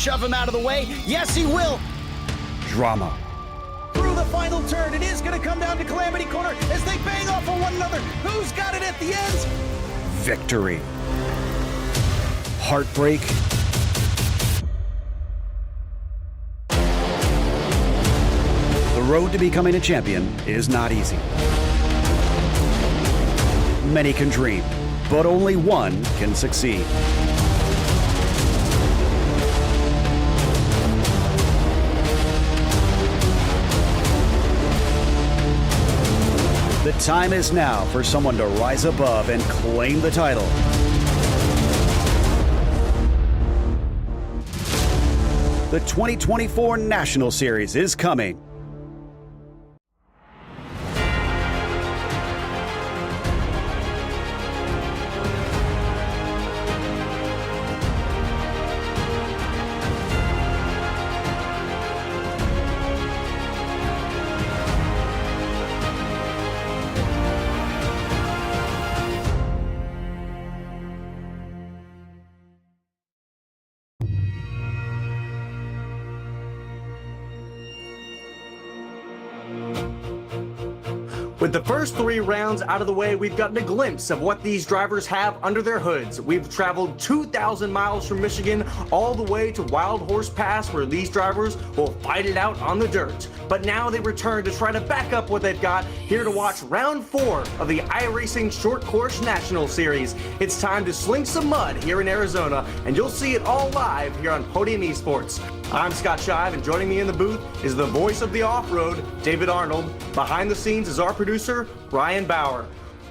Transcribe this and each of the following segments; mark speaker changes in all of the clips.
Speaker 1: shove him out of the way? Yes, he will. Drama. Through the final turn, it is going to come down to Calamity Corner as they bang off on one another. Who's got it at the end? Victory. Heartbreak. The road to becoming a champion is not easy. Many can dream, but only one can succeed. The time is now for someone to rise above and claim the title. The 2024 National Series is coming.
Speaker 2: With the first 3 rounds out of the way, we've gotten a glimpse of what these drivers have under their hoods. We've traveled 2,000 miles from Michigan all the way to Wild Horse Pass, where these drivers will fight it out on the dirt. But now they return to try to back up what they've got, here to watch round 4 of the iRacing Short Course National Series. It's time to sling some mud here in Arizona, and you'll see it all live here on Podium Esports. I'm Scott Shive, and joining me in the booth is the voice of the off-road, David Arnold. Behind the scenes is our producer, Ryan Bauer.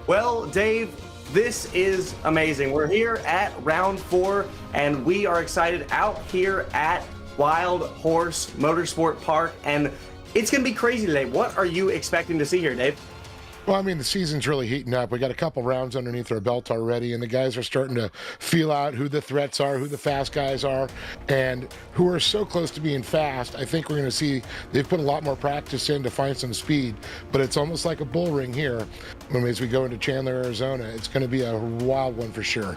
Speaker 2: Well, Dave, this is amazing. We're here at round 4, and we are excited out here at Wild Horse Motorsport Park, and it's going to be crazy today. What are you expecting to see here, Dave?
Speaker 3: Well, I mean, the season's really heating up. We got a couple rounds underneath our belt already, and the guys are starting to feel out who the threats are, who the fast guys are, and who are so close to being fast. I think we're going to see they've put a lot more practice in to find some speed, but it's almost like a bull ring here. As we go into Chandler, Arizona, it's going to be a wild one for sure.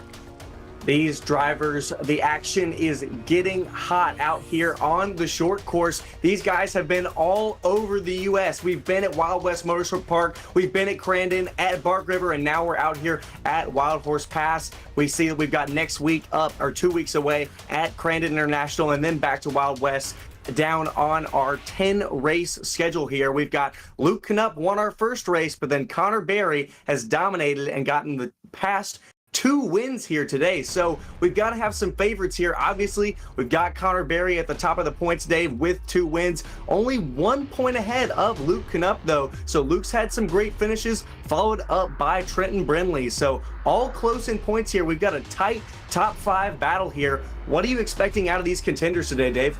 Speaker 2: These drivers, the action is getting hot out here on the short course. These guys have been all over the U.S. We've been at Wild West Motorsport Park, we've been at Crandon, at Bark River, and now we're out here at Wild Horse Pass. We see that we've got next week up, or 2 weeks away, at Crandon International, and then back to Wild West. Down on our 10 race schedule here, we've got Luke Knupp won our first race, but then Connor Berry has dominated and gotten the past 2 wins here today. So we've got to have some favorites here. Obviously, we've got Connor Berry at the top of the points today with 2 wins. Only 1 point ahead of Luke Knupp, though. So Luke's had some great finishes, followed up by Trenton Brindley. So all close in points here. We've got a tight top 5 battle here. What are you expecting out of these contenders today, Dave?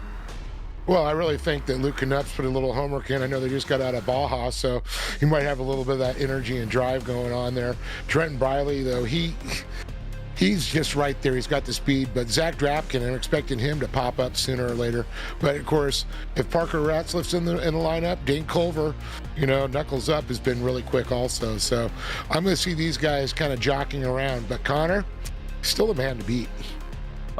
Speaker 3: Well, I really think that Luke Knupp's put a little homework in. I know they just got out of Baja, so he might have a little bit of that energy and drive going on there. Trenton Briley, though, he's just right there. He's got the speed, but Zach Drapkin, I'm expecting him to pop up sooner or later. But of course, if Parker Ratzliff's in the lineup, Dane Culver, knuckles up, has been really quick also. So I'm going to see these guys kind of jockeying around. But Connor, still a man to beat.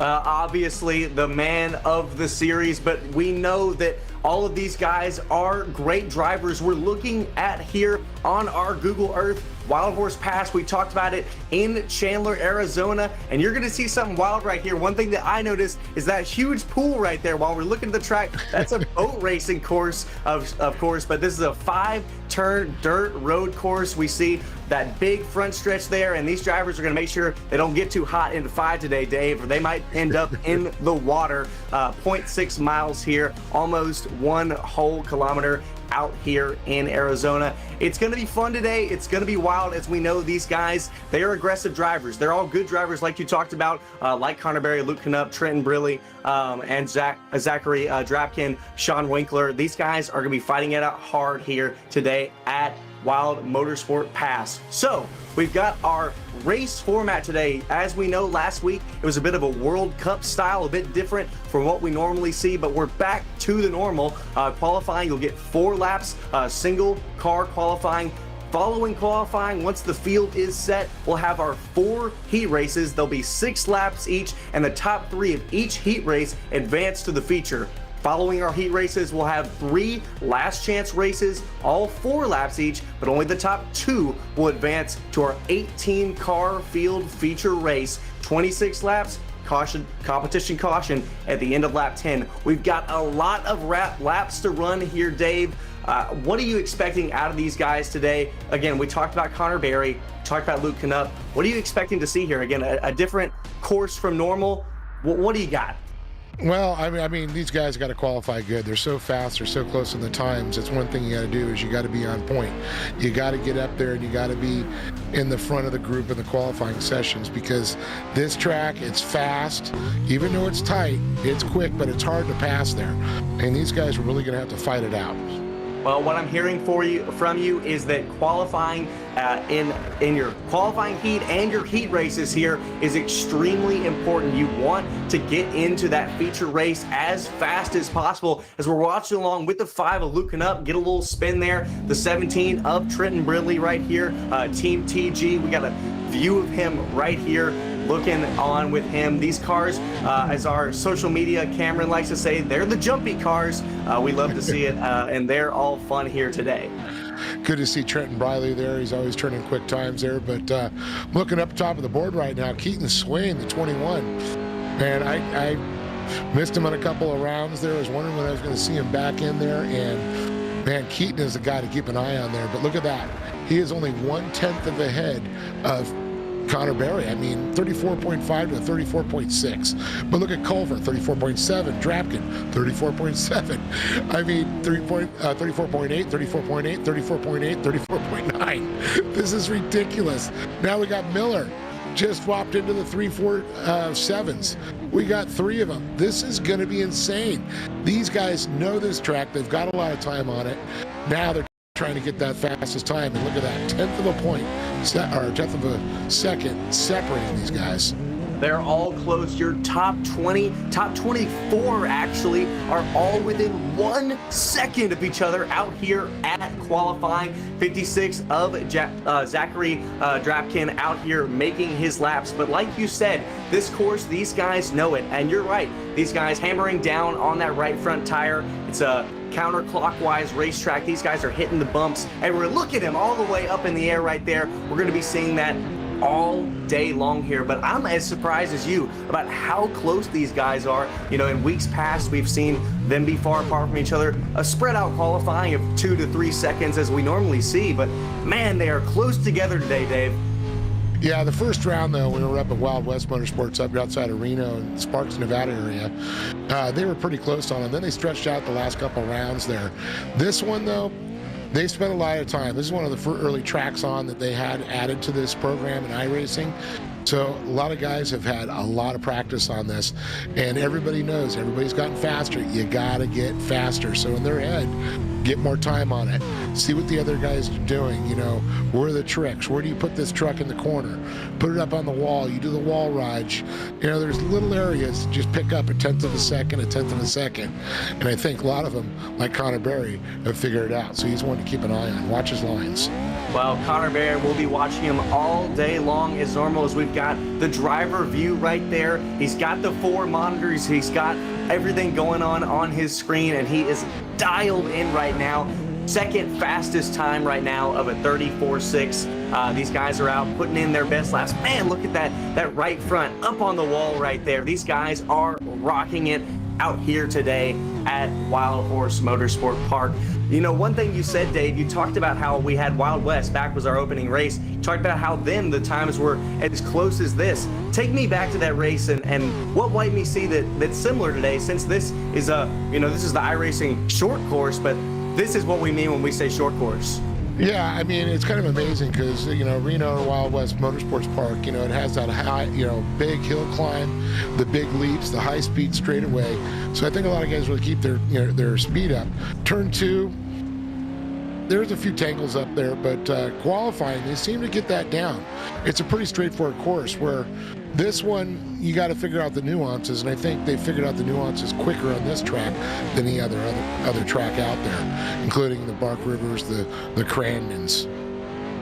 Speaker 2: Obviously the man of the series, but we know that all of these guys are great drivers. We're looking at here on our Google Earth Wild Horse Pass. We talked about it in Chandler, Arizona, and you're gonna see something wild right here. One thing that I noticed is that huge pool right there. While we're looking at the track, that's a boat racing course, of course, but this is a 5-turn dirt road course. We see that big front stretch there, and these drivers are gonna make sure they don't get too hot into 5 today, Dave, or they might end up in the water. 0.6 miles here, almost 1 whole kilometer out here in Arizona. It's going to be fun today. It's going to be wild, as we know these guys, they are aggressive drivers. They're all good drivers, like you talked about, like Connor Berry, Luke Knupp, Trenton Brindley, and Zachary Drapkin, Sean Winkler. These guys are going to be fighting it out hard here today at Wild Motorsport Pass. So we've got our race format today. As we know, last week it was a bit of a World Cup style, a bit different from what we normally see, but we're back to the normal. Qualifying, you'll get 4 laps, single car qualifying, Following qualifying, once the field is set, we'll have our 4 heat races. There'll be 6 laps each, and the top 3 of each heat race advance to the feature. Following our heat races, we'll have 3 last chance races, all 4 laps each, but only the top 2 will advance to our 18 car field feature race, 26 laps, competition caution at the end of lap 10. We've got a lot of laps to run here, Dave. What are you expecting out of these guys today? Again, we talked about Connor Berry, talked about Luke Knupp. What are you expecting to see here? Again, a different course from normal. What do you got?
Speaker 3: Well, I mean, these guys got to qualify good. They're so fast. They're so close in the times. It's one thing you got to do is you got to be on point. You got to get up there and you got to be in the front of the group in the qualifying sessions, because this track, it's fast. Even though it's tight, it's quick, but it's hard to pass there. And these guys are really going to have to fight it out.
Speaker 2: Well, what I'm hearing from you is that qualifying in your qualifying heat and your heat races here is extremely important. You want to get into that feature race as fast as possible. As we're watching along with the 5 of Luke Knupp, get a little spin there. The 17 of Trenton Brindley right here, Team TG. We got a view of him right here, looking on with him. These cars, as our social media Cameron likes to say, they're the jumpy cars. We love to see it, and they're all fun here today.
Speaker 3: Good to see Trenton Briley there. He's always turning quick times there. But looking up top of the board right now, Keaton Swain, the 21. Man, I missed him on a couple of rounds there. I was wondering when I was going to see him back in there. And, man, Keaton is a guy to keep an eye on there. But look at that. He is only 1/10 of a head of Connor Berry. I mean, 34.5 to 34.6. But look at Culver, 34.7. Drapkin, 34.7. I mean, 34.8, 34.8, 34.8, 34.9. This is ridiculous. Now we got Miller. Just swapped into the 3.47s. We got 3 of them. This is going to be insane. These guys know this track. They've got a lot of time on it. Now they're trying to get that fastest time, and look at that, 1/10 of a point, or 1/10 of a second separating these guys.
Speaker 2: They're all close. Your top 20, top 24 actually are all within 1 second of each other out here at qualifying. 56 of Zachary Drapkin out here making his laps. But like you said, this course, these guys know it. And you're right. These guys hammering down on that right front tire. It's a counterclockwise racetrack. These guys are hitting the bumps. And we're looking at him all the way up in the air right there. We're going to be seeing that all day long here, but I'm as surprised as you about how close these guys are. You know, in weeks past, we've seen them be far apart from each other, a spread out qualifying of 2 to 3 seconds as we normally see, but man, they are close together today, Dave.
Speaker 3: Yeah, the first round, though, we were up at Wild West Motorsports up outside of Reno and Sparks, Nevada area. They were pretty close on them. Then they stretched out the last couple rounds there. This one, though, they spent a lot of time. This is one of the early tracks on that they had added to this program in iRacing. So a lot of guys have had a lot of practice on this, and everybody knows everybody's gotten faster. You got to get faster. So in their head, get more time on it. See what the other guys are doing. You know, where are the tricks? Where do you put this truck in the corner? Put it up on the wall. You do the wall ride. You know, there's little areas that just pick up 1/10 of a second, 1/10 of a second. And I think a lot of them, like Connor Berry, have figured it out. So he's one to keep an eye on. Watch his lines.
Speaker 2: Well, Connor Berry, we'll be watching him all day long as normal, as we've got the driver view right there. He's got the 4 monitors. He's got everything going on his screen, and he is dialed in right now. Second fastest time right now of a 34.6. These guys are out putting in their best laps. Man, look at that right front up on the wall right there. These guys are rocking it out here today at Wild Horse Motorsport Park. You know, one thing you said, Dave, you talked about how we had Wild West back was our opening race. You talked about how then the times were as close as this. Take me back to that race and what might we see that's similar today, since this is this is the iRacing short course, but this is what we mean when we say short course.
Speaker 3: Yeah, I mean, it's kind of amazing because, you know, Reno Wild West Motorsports Park, you know, it has that high, you know, big hill climb, the big leaps, the high speed straightaway. So I think a lot of guys really keep their speed up. Turn 2, there's a few tangles up there, but qualifying, they seem to get that down. It's a pretty straightforward course, where this one, you got to figure out the nuances, and I think they figured out the nuances quicker on this track than the other track out there, including the Bark Rivers, the Crandons.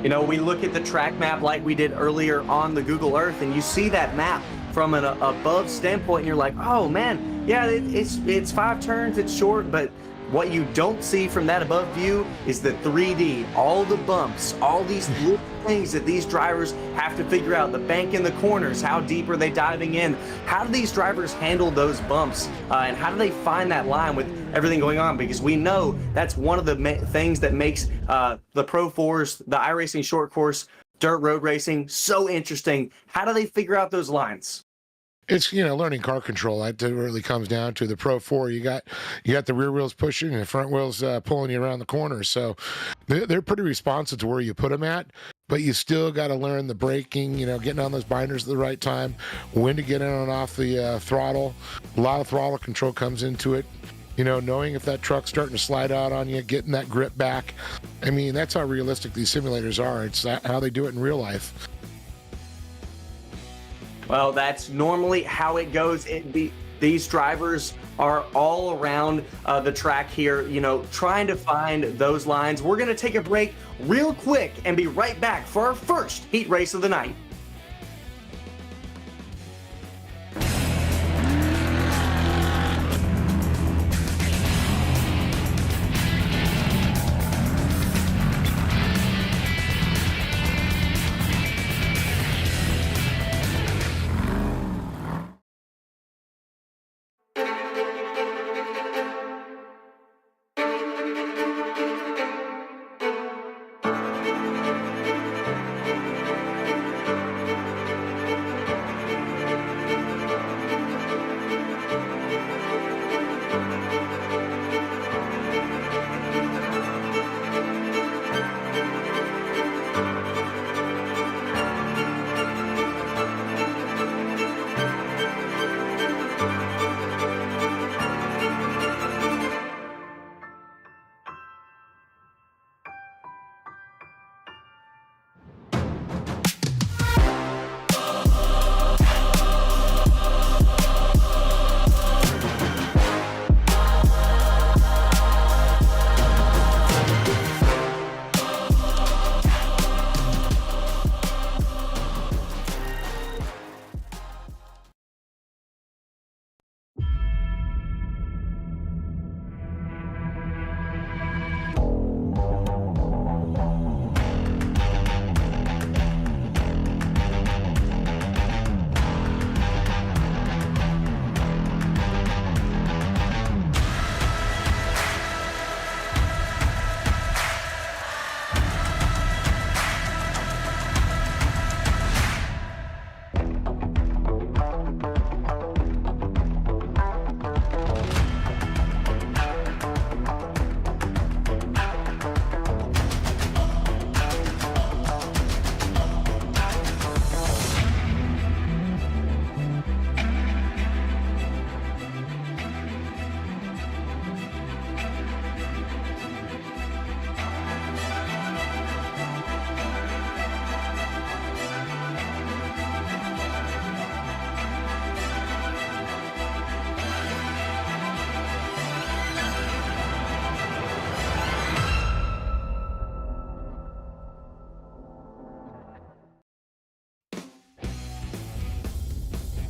Speaker 2: You know, we look at the track map like we did earlier on the Google Earth, and you see that map from an above standpoint, and you're like, oh man, yeah, it's 5 turns, it's short, but what you don't see from that above view is the 3D, all the bumps, all these little things that these drivers have to figure out. The bank in the corners, how deep are they diving in? How do these drivers handle those bumps? And how do they find that line with everything going on? Because we know that's one of the things that makes the Pro 4s, the iRacing short course, dirt road racing so interesting. How do they figure out those lines?
Speaker 3: It's, learning car control. That really comes down to the Pro 4. You got the rear wheels pushing and the front wheels pulling you around the corners. So they're pretty responsive to where you put them at, but you still got to learn the braking, getting on those binders at the right time, when to get in and off the throttle. A lot of throttle control comes into it. Knowing if that truck's starting to slide out on you, getting that grip back. I mean, that's how realistic these simulators are. It's how they do it in real life.
Speaker 2: Well, that's normally how it goes. These drivers are all around the track here, trying to find those lines. We're going to take a break real quick and be right back for our first heat race of the night.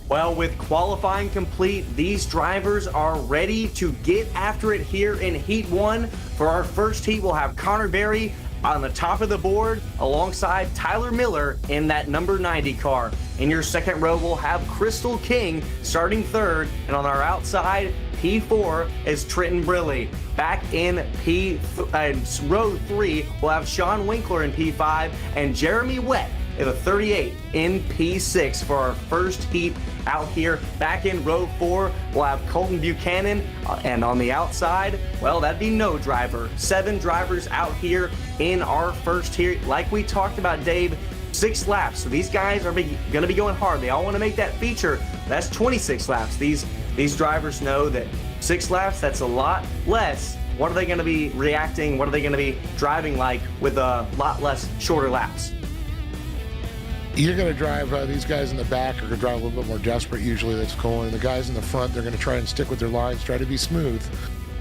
Speaker 2: Well, with qualifying complete, these drivers are ready to get after it here in Heat 1. For our first heat, we'll have Connor Berry on the top of the board alongside Tyler Miller in that number 90 car. In your second row, we'll have Crystal King starting third, and on our outside, P4 is Trenton Briley. Back in row 3, we'll have Sean Winkler in P5 and Jeremy Wett in the 38 in P6 for our first heat out here. Back in row 4, we'll have Colton Buchanan, and on the outside, well, that'd be no driver. 7 drivers out here in our first heat. Like we talked about, Dave, 6 laps. So these guys are going to be going hard. They all want to make that feature. That's 26 laps. These drivers know that 6 laps, that's a lot less. What are they going to be reacting? What are they going to be driving like with a lot less shorter laps?
Speaker 3: You're going to drive, these guys in the back are going to drive a little bit more desperate usually. That's going. The guys in the front, they're going to try and stick with their lines, try to be smooth.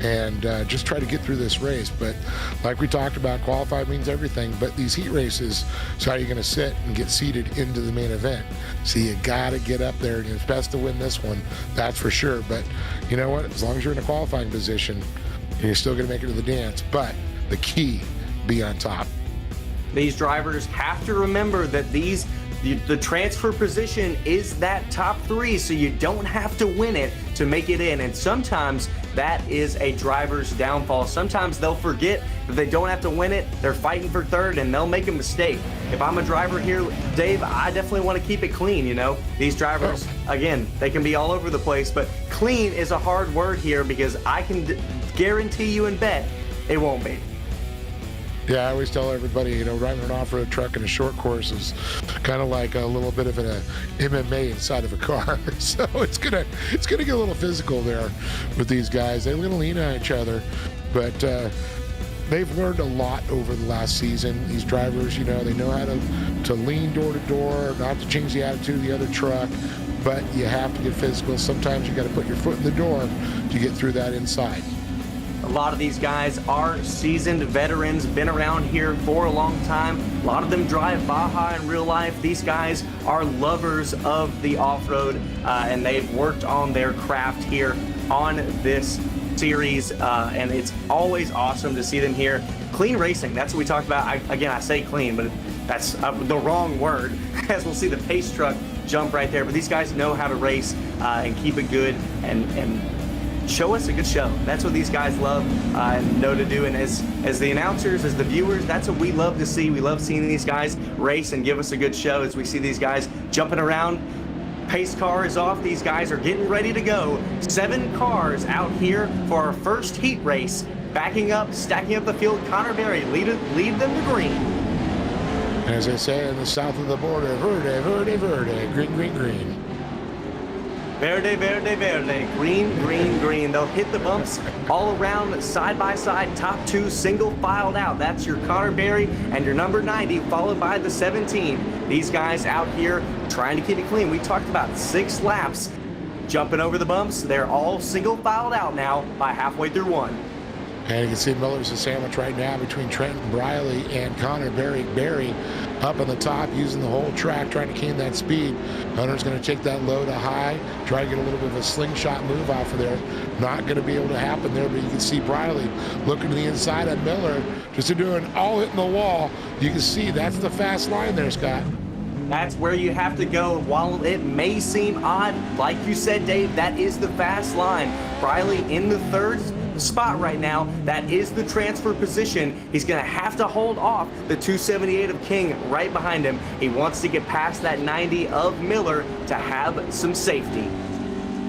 Speaker 3: and just try to get through this race. But like we talked about, qualify means everything, but these heat races, so how are you going to sit and get seated into the main event? So you got to get up there, and it's best to win this one, that's for sure. But you know what? As long as you're in a qualifying position, you're still going to make it to the dance. But the key, be on top.
Speaker 2: These drivers have to remember that the transfer position is that top 3, so you don't have to win it to make it in. And sometimes that is a driver's downfall. Sometimes they'll forget that they don't have to win it. They're fighting for 3rd, and they'll make a mistake. If I'm a driver here, Dave, I definitely want to keep it clean, you know? These drivers, again, they can be all over the place, but clean is a hard word here because I can guarantee you and bet it won't be.
Speaker 3: Yeah, I always tell everybody, you know, driving an off-road truck in a short course is kind of like a little bit of an MMA inside of a car. So it's gonna get a little physical there with these guys. They're gonna lean on each other, but they've learned a lot over the last season. These drivers, you know, they know how to lean door to door, not to change the attitude of the other truck, but you have to get physical. Sometimes you got to put your foot in the door to get through that inside.
Speaker 2: A lot of these guys are seasoned veterans, been around here for a long time. A lot of them drive Baja in real life. These guys are lovers of the off-road, and they've worked on their craft here on this series, and it's always awesome to see them here. Clean racing, that's what we talked about. I say clean, but that's the wrong word, as we'll see the pace truck jump right there. But these guys know how to race and keep it good and show us a good show. That's what these guys love and know to do. And as the announcers, as the viewers, that's what we love to see. We love seeing these guys race and give us a good show as we see these guys jumping around. Pace car is off. These guys are getting ready to go. 7 cars out here for our first heat race. Backing up, stacking up the field. Connor Berry lead them to green.
Speaker 3: As they say in the south of the border, verde, verde, verde, green, green, green.
Speaker 2: Verde, verde, verde, green, green, green. They'll hit the bumps all around, side by side, top 2 single filed out. That's your Connor Berry and your number 90, followed by the 17. These guys out here trying to keep it clean. We talked about 6 laps, jumping over the bumps. They're all single filed out now by halfway through 1.
Speaker 3: And you can see Miller's a sandwich right now between Trenton Briley and Connor Berry. Berry up on the top, using the whole track, trying to gain that speed. Hunter's going to take that low to high, try to get a little bit of a slingshot move off of there. Not going to be able to happen there, but you can see Briley looking to the inside of Miller, just doing all hitting the wall. You can see that's the fast line there, Scott.
Speaker 2: That's where you have to go. While it may seem odd, like you said, Dave, that is the fast line. Briley in the 3rd spot right now. That is the transfer position. He's going to have to hold off the 278 of King right behind him. He wants to get past that 90 of Miller to have some safety.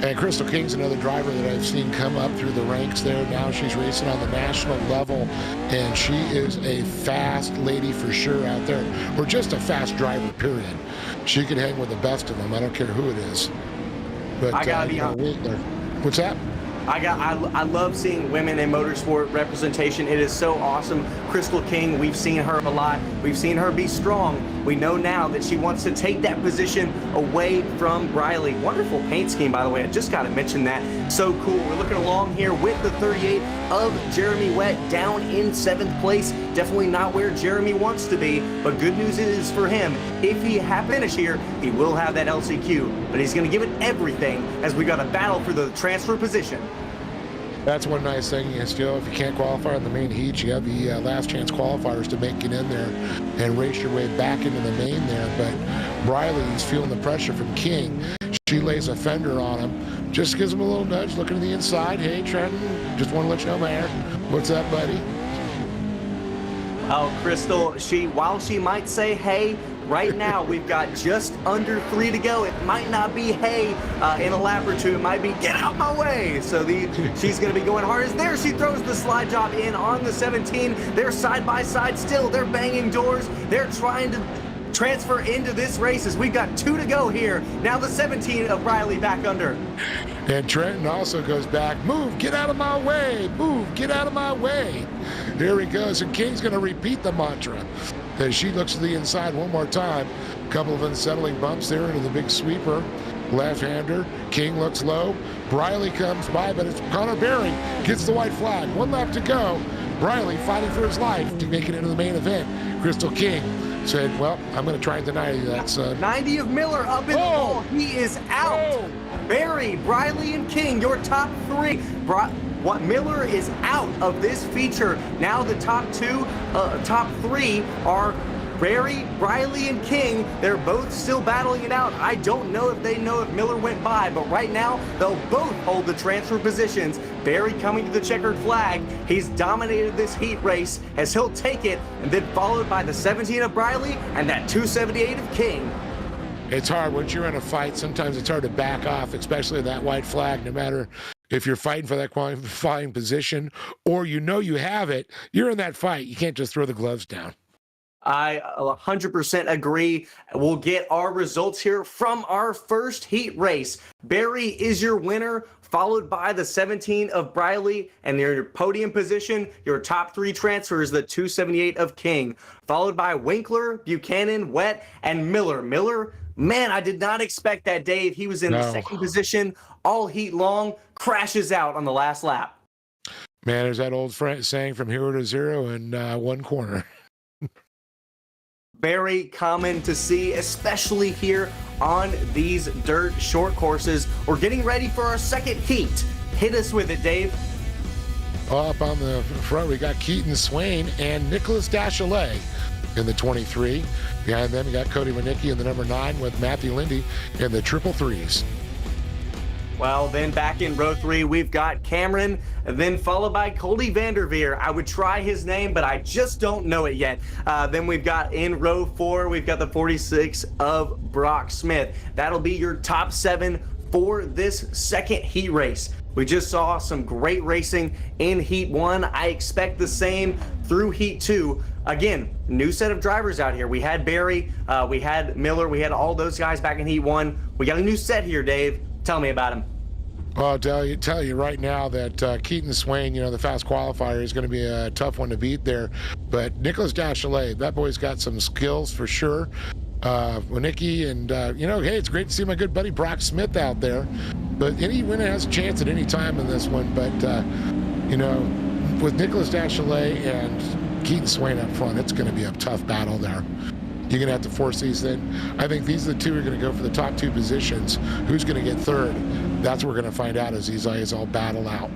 Speaker 3: And Crystal King's another driver that I've seen come up through the ranks there. Now she's racing on the national level, and she is a fast lady for sure out there, or just a fast driver, period. She could hang with the best of them. I don't care who it is. But
Speaker 2: I gotta be honest.
Speaker 3: What's that?
Speaker 2: I love seeing women in motorsport representation. It is so awesome. Crystal King, we've seen her a lot. We've seen her be strong. We know now that she wants to take that position away from Briley. Wonderful paint scheme, by the way. I just got to mention that. So cool. We're looking along here with the 38 of Jeremy Wett down in 7th place. Definitely not where Jeremy wants to be, but good news is for him, if he finishes here, he will have that LCQ, but he's going to give it everything as we got a battle for the transfer position.
Speaker 3: That's one nice thing. You still, if you can't qualify in the main heat, you have the last chance qualifiers to make it in there and race your way back into the main there. But Briley's feeling the pressure from King. She lays a fender on him, just gives him a little nudge, looking to the inside. Hey, Trenton, just want to let you know, man. What's up, buddy?
Speaker 2: Oh, Crystal, while she might say hey, right now we've got just under 3 to go. It might not be hey in a lap or 2. It might be get out my way. So she's going to be going hard as there. She throws the slide job in on the 17. They're side by side still. They're banging doors. They're trying to transfer into this race as we've got 2 to go here. Now the 17 of Riley back under.
Speaker 3: And Trenton also goes back. Move, get out of my way. Move, get out of my way. There he goes. And King's going to repeat the mantra as she looks to the inside one more time. A couple of unsettling bumps there into the big sweeper. Left-hander. King looks low. Briley comes by, but it's Connor Berry gets the white flag. 1 lap to go. Briley fighting for his life to make it into the main event. Crystal King said, well, I'm going to try and deny you that, son.
Speaker 2: 90 of Miller up in the hole. He is out. Berry, Briley, and King, your top 3. What Miller is out of this feature. Now the top 3 are Berry, Briley, and King. They're both still battling it out. I don't know if they know if Miller went by, but right now they'll both hold the transfer positions. Berry coming to the checkered flag. He's dominated this heat race as he'll take it, and then followed by the 17 of Briley and that 278 of King.
Speaker 3: It's hard once you're in a fight. Sometimes it's hard to back off, especially that white flag, no matter if you're fighting for that qualifying position or you know you have it. You're in that fight. You can't just throw the gloves down.
Speaker 2: I 100% agree. We'll get our results here from our first heat race. Berry is your winner, followed by the 17 of Briley, and your podium position, your top 3 transfers, the 278 of King, followed by Winkler, Buchanan, Wet, and Miller. Miller, man, I did not expect that, Dave. He was in the second position all heat long, crashes out on the last lap.
Speaker 3: Man, there's that old saying, from hero to zero in 1 corner.
Speaker 2: Very common to see, especially here on these dirt short courses. We're getting ready for our second heat. Hit us with it, Dave.
Speaker 3: Up on the front, we got Keaton Swain and Nicholas Dachelet in the 23. Behind them, we got Cody Winicki in the number 9 with Matthew Lindy in the triple threes.
Speaker 2: Well, then back in row 3, we've got Cameron, and then followed by Cody Vanderveer. I would try his name, but I just don't know it yet. Then we've got in row 4, we've got the 46 of Brock Smith. That'll be your top 7 for this second heat race. We just saw some great racing in Heat 1. I expect the same through Heat 2. Again, new set of drivers out here. We had Berry, we had Miller, we had all those guys back in Heat 1. We got a new set here, Dave. Tell me about him.
Speaker 3: Well, I'll tell you right now that Keaton Swain, the fast qualifier, is going to be a tough one to beat there. But Nicholas Dachelet, that boy's got some skills for sure. Winicki and, hey, it's great to see my good buddy Brock Smith out there. But any winner has a chance at any time in this one. But, with Nicholas Dachelet and Keaton Swain up front, it's going to be a tough battle there. You're going to have to force these in. I think these are the 2 who are going to go for the top 2 positions. Who's going to get third? That's what we're going to find out as these guys all battle out.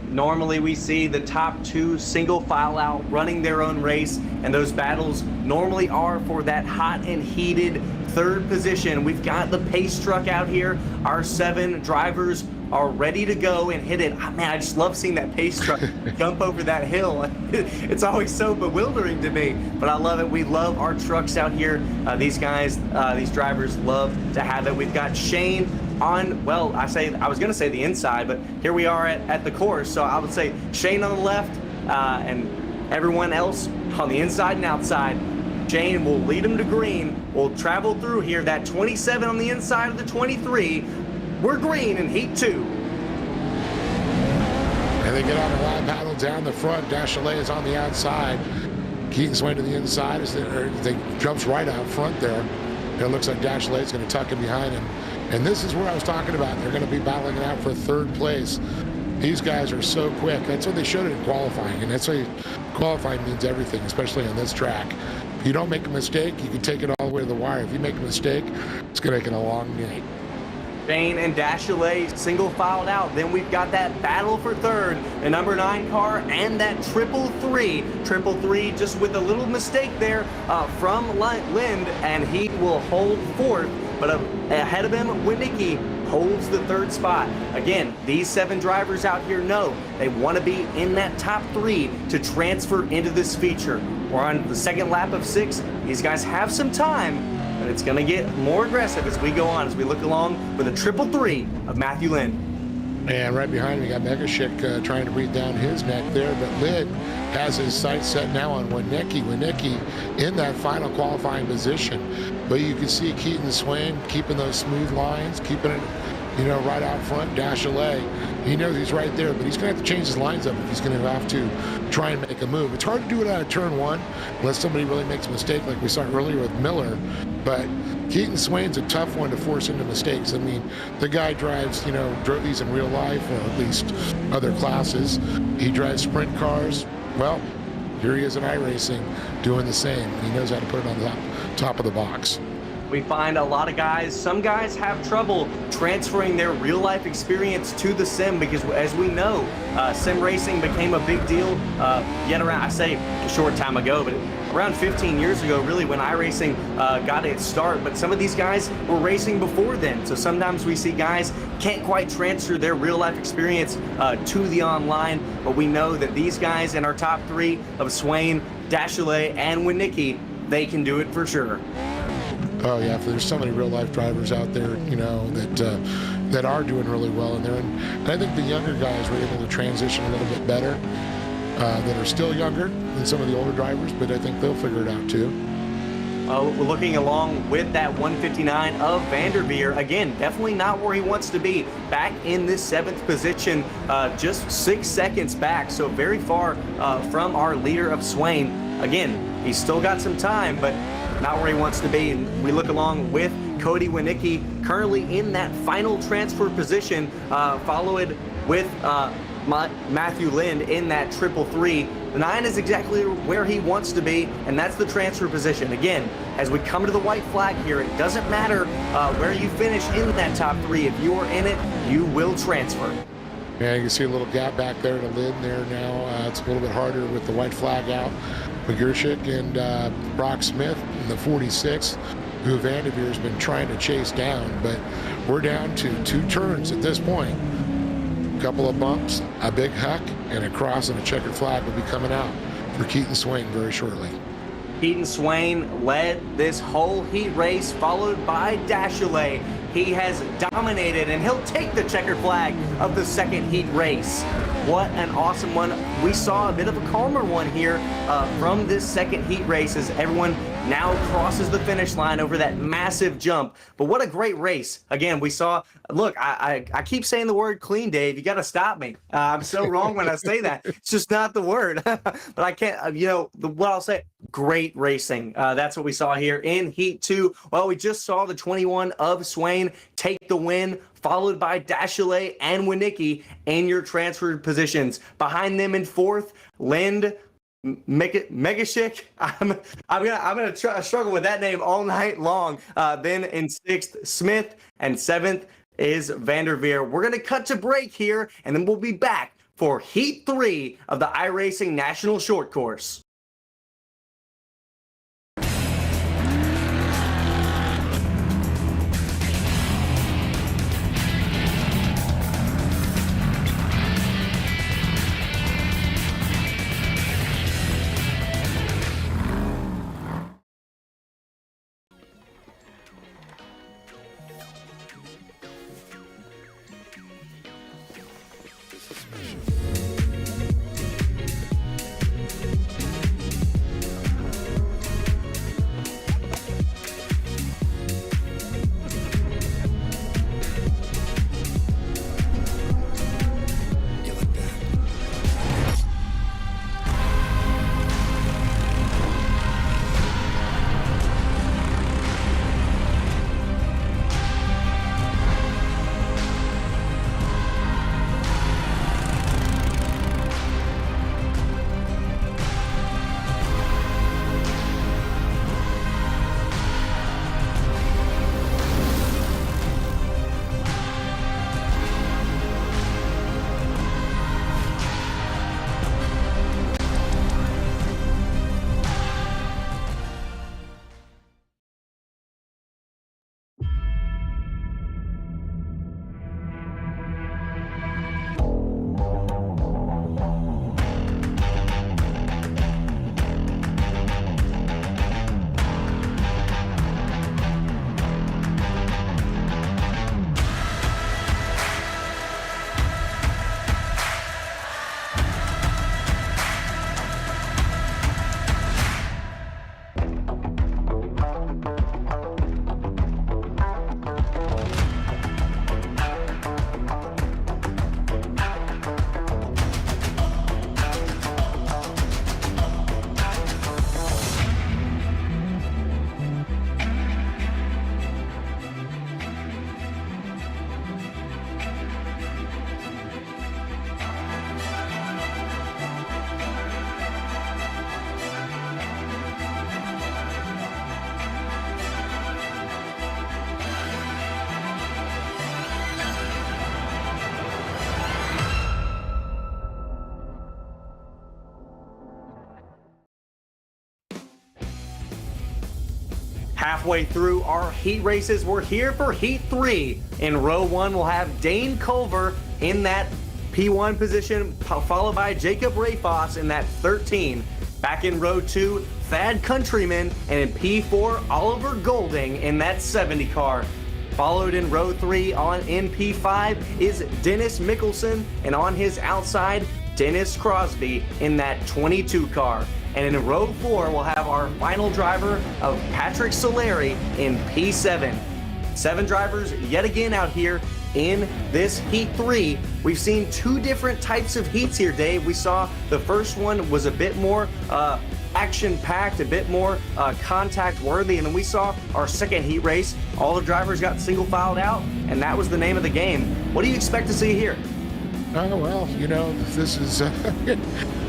Speaker 2: Normally we see the top 2 single file out running their own race, and those battles normally are for that hot and heated 3rd position. We've got the pace truck out here. Our 7 drivers are ready to go and hit it. Man, I just love seeing that pace truck jump over that hill. It's always so bewildering to me, but I love it. We love our trucks out here. These guys, these drivers love to have it. We've got Shane on, well, I was going to say the inside, but here we are at the course. So I would say Shane on the left and everyone else on the inside and outside. Shane will lead them to green. We'll travel through here. That 27 on the inside of the 23. We're green in Heat 2.
Speaker 3: And they get on a live battle down the front. Dachelet is on the outside. Keaton Swain to the inside as they jumps right out front there. It looks like Dachelet is going to tuck him behind him. And this is where I was talking about. They're going to be battling it out for 3rd place. These guys are so quick. That's what they showed it in qualifying. And that's why qualifying means everything, especially on this track. If you don't make a mistake, you can take it all the way to the wire. If you make a mistake, it's going to make it a long night.
Speaker 2: Shane and Dachelet single filed out. Then we've got that battle for 3rd, the number 9 car, and that triple three just with a little mistake there from Lind, and he will hold 4th. But ahead of him, Winicki holds the 3rd spot. Again, these 7 drivers out here know they want to be in that top 3 to transfer into this feature. We're on the 2nd lap of 6. These guys have some time, but it's going to get more aggressive as we go on, as we look along with a triple three of Matthew Lind.
Speaker 3: And right behind him, we got Megashik trying to breathe down his neck there, but Lind has his sights set now on Winicki. Winicki in that final qualifying position. But you can see Keaton Swain keeping those smooth lines, keeping it, right out front. Dachelet, he knows he's right there, but he's going to have to change his lines up if he's going to have to try and make a move. It's hard to do it out of turn 1 unless somebody really makes a mistake like we saw earlier with Miller. But Keaton Swain's a tough one to force into mistakes. I mean, the guy drives, drove these in real life, or at least other classes. He drives sprint cars. Well, here he is in iRacing doing the same. He knows how to put it on the top of the box.
Speaker 2: We find a lot of guys, some guys have trouble transferring their real life experience to the sim, because as we know, sim racing became a big deal yet around, I say a short time ago, but around 15 years ago, really, when iRacing got its start. But some of these guys were racing before then. So sometimes we see guys can't quite transfer their real life experience to the online. But we know that these guys in our top three of Swain, Dashley, and Winnicki, they can do it for sure.
Speaker 3: Oh yeah, there's so many real life drivers out there, that are doing really well in there, and I think the younger guys were able to transition a little bit better, that are still younger than some of the older drivers, but I think they'll figure it out too.
Speaker 2: We're looking along with that 159 of Vanderveer. Again, definitely not where he wants to be. Back in this 7th position, just 6 seconds back, so very far from our leader of Swain. Again, he's still got some time, but not where he wants to be. And we look along with Cody Winnicki, currently in that final transfer position, followed with Matthew Lind in that 333. The 9 is exactly where he wants to be, and that's the transfer position. Again, as we come to the white flag here, it doesn't matter where you finish in that top 3. If you are in it, you will transfer.
Speaker 3: Yeah, you can see a little gap back there to Lind there now. It's a little bit harder with the white flag out. Magurshik and Brock Smith in the 46, who Vanderveer has been trying to chase down, but we're down to 2 turns at this point. A couple of bumps, a big huck, and a cross and a checkered flag will be coming out for Keaton Swain very shortly.
Speaker 2: Keaton Swain led this whole heat race, followed by Dashley. He has dominated, and he'll take the checkered flag of the 2nd heat race. What an awesome one. We saw a bit of a calmer one here from this 2nd heat race, as everyone now crosses the finish line over that massive jump. But what a great race. Again, we saw, look, I keep saying the word clean, Dave. You got to stop me. I'm so wrong when I say that. It's just not the word. But I can't, what I'll say, great racing. That's what we saw here in Heat 2. Well, we just saw the 21 of Swain take the win, followed by Dashley and Winnicki in your transfer positions. Behind them in 4th, Lind, Megashik. I'm gonna struggle with that name all night long. Then in 6th, Smith, and 7th is Vanderveer. We're gonna cut to break here, and then we'll be back for Heat 3 of the iRacing National Short Course. Halfway through our heat races, we're here for heat 3. In row 1, we'll have Dane Culver in that P1 position, followed by Jacob Rayfoss in that 13. Back in row 2, Thad Countryman, and in P4, Oliver Golding in that 70 car. Followed in row 3 in P5 is Dennis Mickelson, and on his outside, Dennis Crosby in that 22 car. And in row 4, we'll have our final driver of Patrick Solari in P7. 7 drivers yet again out here in this Heat 3. We've seen 2 different types of heats here, Dave. We saw the first one was a bit more action-packed, a bit more contact-worthy, and then we saw our second heat race. All the drivers got single-filed out, and that was the name of the game. What do you expect to see here?
Speaker 3: Oh, well, you know, this is,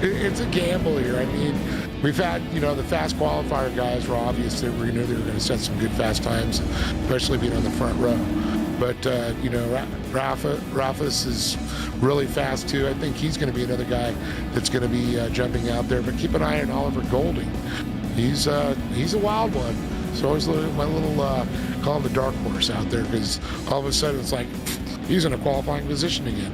Speaker 3: it's a gamble here. I mean, we've had, you know, the fast qualifier guys were obvious that we knew they were going to set some good fast times, especially being on the front row. But, you know, Rafis is really fast, too. I think he's going to be another guy that's going to be jumping out there. But keep an eye on Oliver Golding. He's a wild one. So always my little, call him the dark horse out there, because all of a sudden it's like, he's in a qualifying position again.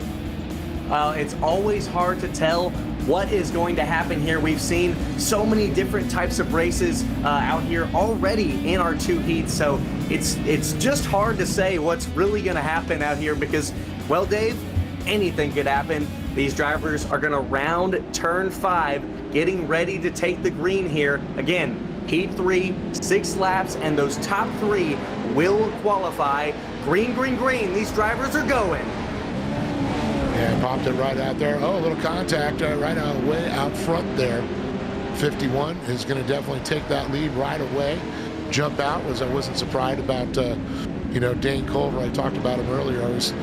Speaker 2: It's always hard to tell what is going to happen here. We've seen so many different types of races out here already in our 2 heats, so it's just hard to say what's really going to happen out here because, well, Dave, anything could happen. These drivers are going to round turn 5, getting ready to take the green here. Again, heat 3, 6 laps, and those top 3 will qualify. Green, green, green. These drivers are going.
Speaker 3: And popped it right out there. Oh, a little contact right out way out front there. 51 is going to definitely take that lead right away. Jump out I wasn't surprised about, you know, Dane Culver. I talked about him earlier. He's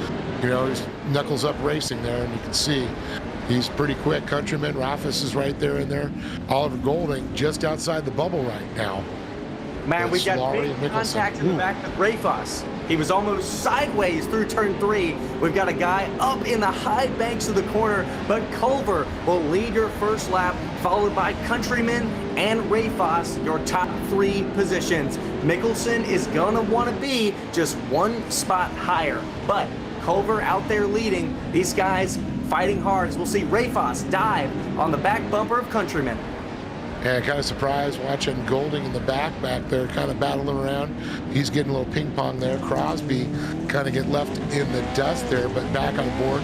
Speaker 3: knuckles up racing there, and you can see he's pretty quick. Countryman Rafis is right there in there. Oliver Golding just outside the bubble right now.
Speaker 2: Man, we've got big contact in the back with Rayfoss. He was almost sideways through turn 3. We've got a guy up in the high banks of the corner, but Culver will lead your first lap, followed by Countryman and Rayfoss, your top 3 positions. Mickelson is gonna want to be just 1 spot higher, but Culver out there leading. These guys fighting hard, as we'll see Rayfoss dive on the back bumper of Countryman.
Speaker 3: And kind of surprised watching Golding in the back there, kind of battling around. He's getting a little ping pong there. Crosby kind of get left in the dust there, but back on board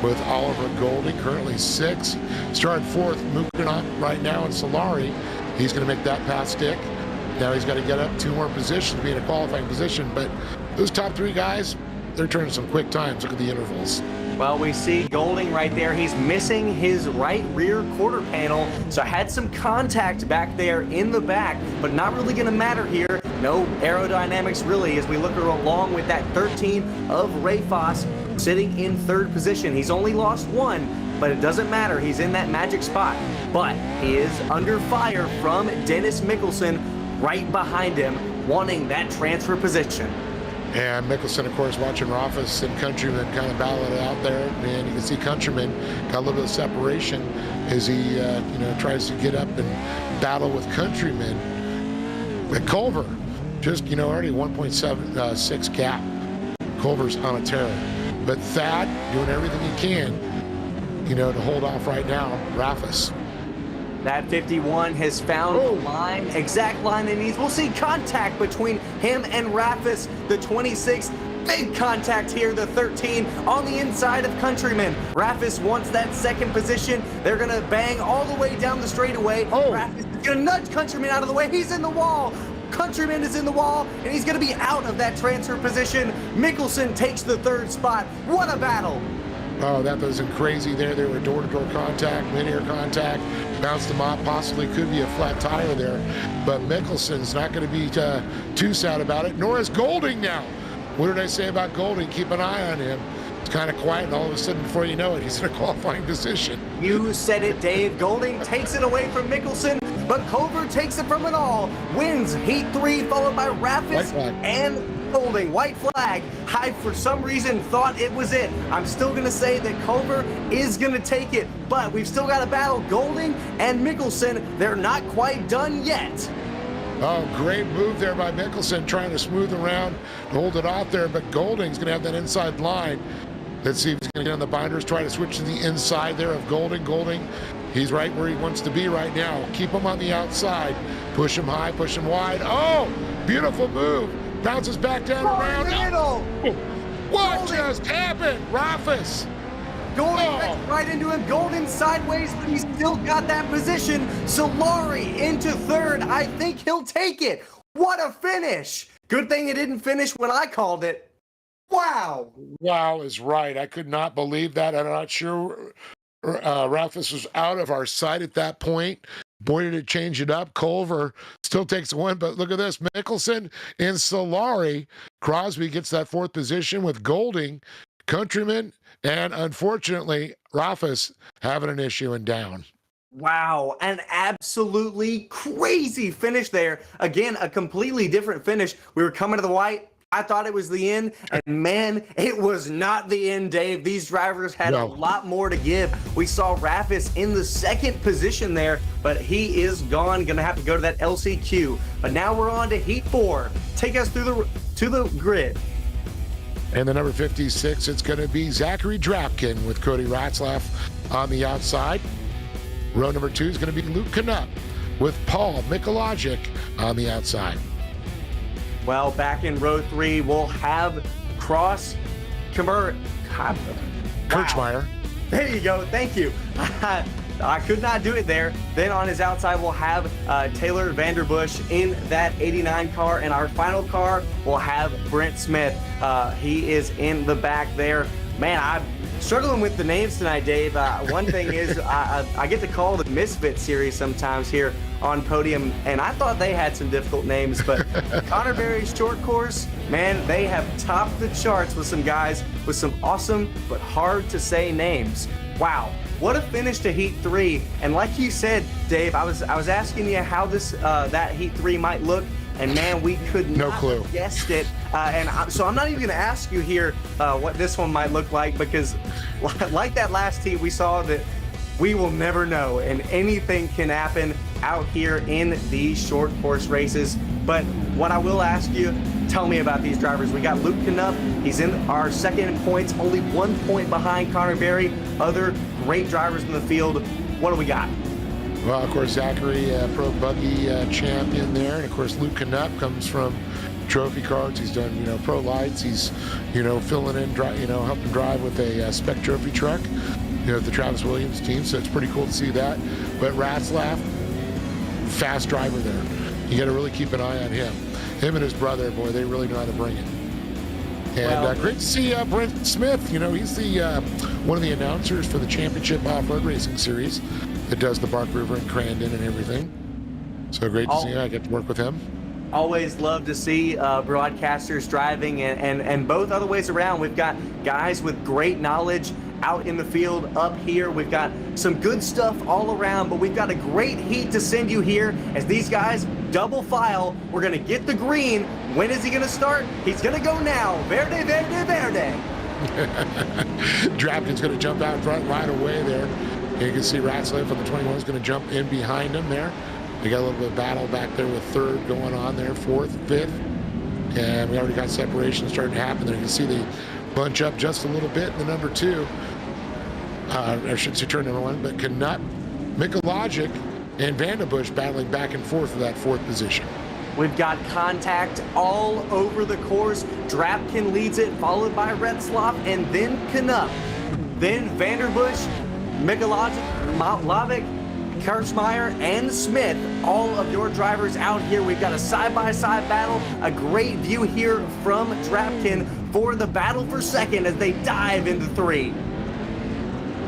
Speaker 3: with Oliver Golding, currently 6. Starting 4th, Mukanot right now, and Solari. He's going to make that pass stick. Now he's got to get up 2 more positions to be in a qualifying position, but those top 3 guys, they're turning some quick times. Look at the intervals.
Speaker 2: Well, we see Golding right there. He's missing his right rear quarter panel, so had some contact back there in the back, but not really going to matter here. No aerodynamics really, as we look along with that 13 of Rayfoss sitting in 3rd position. He's only lost 1, but it doesn't matter. He's in that magic spot, but he is under fire from Dennis Mickelson right behind him, wanting that transfer position.
Speaker 3: And Mickelson, of course, watching Rafis and Countryman kind of battle it out there. And you can see Countryman got a little bit of separation as he, tries to get up and battle with Countryman. But Culver, just, already 1.76 gap. Culver's on a tear. But Thad doing everything he can, to hold off right now, Rafis.
Speaker 2: That 51 has found the line, exact line it needs. We'll see contact between him and Rafis, the 26. Big contact here, the 13 on the inside of Countryman. Rafis wants that 2nd position. They're going to bang all the way down the straightaway. Rafis is going to nudge Countryman out of the way. He's in the wall. Countryman is in the wall, and he's going to be out of that transfer position. Mickelson takes the 3rd spot. What a battle.
Speaker 3: Oh, that was crazy there. They were door-to-door contact, mid-air contact, bounced them off, possibly could be a flat tire there. But Mickelson's not going to be too sad about it, nor is Golding now. What did I say about Golding? Keep an eye on him. It's kind of quiet, and all of a sudden, before you know it, he's in a qualifying position.
Speaker 2: You said it, Dave. Golding takes it away from Mickelson, but Culver takes it from it all. Wins Heat 3, followed by Rafis and Golding. White flag. I, for some reason, thought it was it. I'm still going to say that Culver is going to take it, but we've still got to battle Golding and Mickelson. They're not quite done yet.
Speaker 3: Oh, great move there by Mickelson, trying to smooth around to hold it off there, but Golding's going to have that inside line. Let's see if he's going to get on the binders, try to switch to the inside there of Golding. Golding, he's right where he wants to be right now. Keep him on the outside. Push him high, push him wide. Oh, beautiful move. Bounces back down around.
Speaker 2: Middle.
Speaker 3: What
Speaker 2: Golding.
Speaker 3: just happened? Rafis.
Speaker 2: Golding
Speaker 3: Oh.
Speaker 2: went right into him. Golding sideways, but he's still got that position. Solari into third. I think he'll take it. What a finish. Good thing it didn't finish when I called it. Wow.
Speaker 3: Wow is right. I could not believe that. I'm not sure Rafis was out of our sight at that point. Boy, did it change it up. Culver still takes the win, but look at this. Mickelson and Solari. Crosby gets that fourth position with Golding, Countryman, and unfortunately, Rafis having an issue and down.
Speaker 2: Wow, an absolutely crazy finish there. Again, a completely different finish. We were coming to the white. I thought it was the end, and man, it was not the end, Dave. These drivers had a lot more to give. We saw Rafis in the second position there, but he is gone. Gonna have to go to that LCQ. But now we're on to Heat 4. Take us through the grid.
Speaker 3: And the number 56, it's going to be Zachary Drapkin with Cody Ratzlaff on the outside. Row number 2 is going to be Luke Knupp with Paul Mikulajic on the outside.
Speaker 2: Well, back in row 3, we'll have
Speaker 3: Kirchmeier.
Speaker 2: There you go. Thank you. I could not do it there. Then on his outside, we'll have Taylor Vanderbush in that 89 car. And our final car will have Brent Smith. He is in the back there. Man, I'm struggling with the names tonight, Dave. One thing is I get to call the Misfit series sometimes here on Podium, and I thought they had some difficult names, but Connor Berry's short course, man, they have topped the charts with some guys with some awesome but hard to say names. Wow. What a finish to Heat 3. And like you said, Dave, I was asking you how this that Heat 3 might look, and man, we could not have guessed it. So I'm not even going to ask you here what this one might look like, because like that last heat, we saw that we will never know, and anything can happen out here in these short course races. But what I will ask you, tell me about these drivers. We got Luke Knupp. He's in our second in points, only 1 point behind Connor Berry. Other great drivers in the field. What do we got?
Speaker 3: Well, of course, Zachary, pro buggy champion there. And of course, Luke Knupp comes from trophy cards. He's done, pro lights. He's, filling in, helping drive with a spec trophy truck, the Travis Williams team. So it's pretty cool to see that. But Ratzlaff, fast driver there. You got to really keep an eye on him. Him and his brother, boy, they really know how to bring it. And great to see Brent Smith. He's the one of the announcers for the Championship Off-Road Racing Series that does the Bark River and Crandon and everything. So great to see him. I get to work with him.
Speaker 2: Always love to see broadcasters driving, and both other ways around. We've got guys with great knowledge out in the field up here. We've got some good stuff all around, but we've got a great heat to send you here as these guys double file. We're going to get the green. When is he going to start? He's going to go now. Verde, verde, verde.
Speaker 3: Drapkin's going to jump out front right away there. You can see Ratzlaff on the 21 is going to jump in behind him there. We got a little bit of battle back there with third going on there, fourth, fifth. And we already got separation starting to happen there. You can see the bunch up just a little bit in the number 2. I should say turn number 1, but Knupp, Mikulajic, and Vanderbush battling back and forth for that 4th position.
Speaker 2: We've got contact all over the course. Drapkin leads it, followed by Retzlaff, and then Knupp. Then Vanderbush, Mikulajic, Lavic, Kirchmeier, and Smith. All of your drivers out here. We've got a side-by-side battle. A great view here from Drapkin for the battle for second as they dive into 3.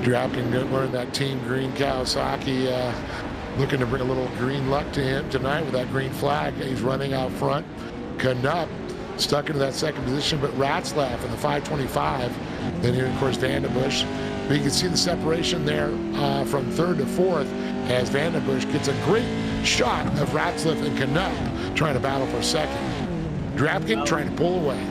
Speaker 3: Drapkin learned that Team Green Kawasaki, looking to bring a little green luck to him tonight with that green flag. He's running out front. Knupp stuck into that second position, but Ratzlaff in the 525. Then here, of course, Vanderbush. But you can see the separation there from 3rd to 4th as Vanderbush gets a great shot of Ratzlaff and Knupp trying to battle for second. Drapkin trying to pull away.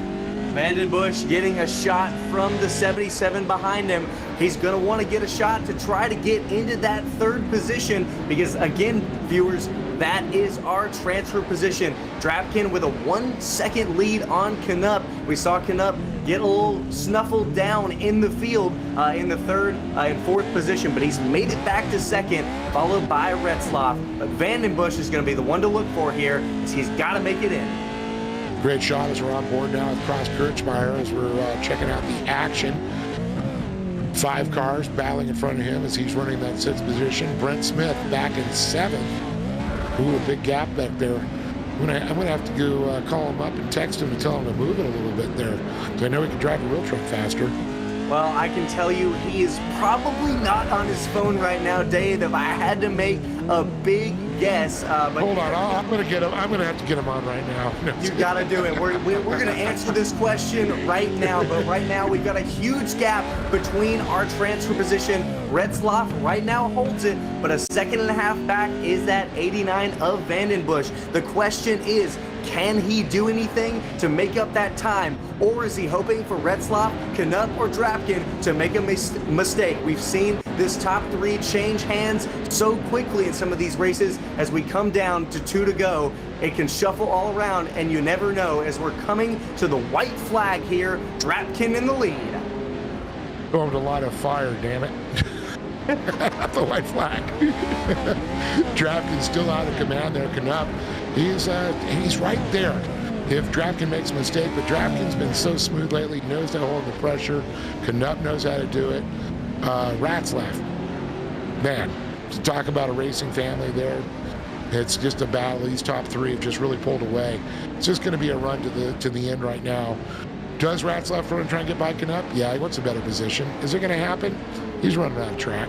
Speaker 2: Vandenbush getting a shot from the 77 behind him. He's going to want to get a shot to try to get into that 3rd position because, again, viewers, that is our transfer position. Drapkin with a 1 second lead on Canup. We saw Canup get a little snuffled down in the field in the third and fourth position, but he's made it back to second, followed by Retzloff. But Vandenbush is going to be the one to look for here, as he's got to make it in.
Speaker 3: Great shot as we're on board now with Cross Kirchmeier as we're checking out the action. 5 cars battling in front of him as he's running that 6th position. Brent Smith back in 7th. Ooh, a big gap back there. I'm gonna have to go call him up and text him and tell him to move it a little bit there, because I know he can drive a wheel truck faster.
Speaker 2: Well, I can tell you he is probably not on his phone right now, Dave, if I had to make a big guess. But
Speaker 3: hold on, I'm gonna get him. I'm gonna have to get him on right now. No,
Speaker 2: you gotta do it. We're gonna answer this question right now, but right now we've got a huge gap between our transfer position. Retzloff right now holds it, but a 1.5 seconds back is that 89 of Vandenbush. The question is, can he do anything to make up that time? Or is he hoping for Retzloff, Canup, or Drapkin to make a mistake? We've seen this top 3 change hands so quickly in some of these races. As we come down to 2 to go, it can shuffle all around, and you never know. As we're coming to the white flag here, Drapkin in the lead.
Speaker 3: Going to light a fire, damn it. The white flag. Drapkin's still out of command there. Canup, he's right there if Drapkin makes a mistake, but Drapkin's been so smooth lately, knows how to hold the pressure. Canup knows how to do it. Retzloff, man, to talk about a racing family there. It's just a battle. These top 3 have just really pulled away. It's just going to be a run to the end right now. Does Retzloff run and try and get by Canup? Yeah, he wants a better position. Is it going to happen? He's running out of track.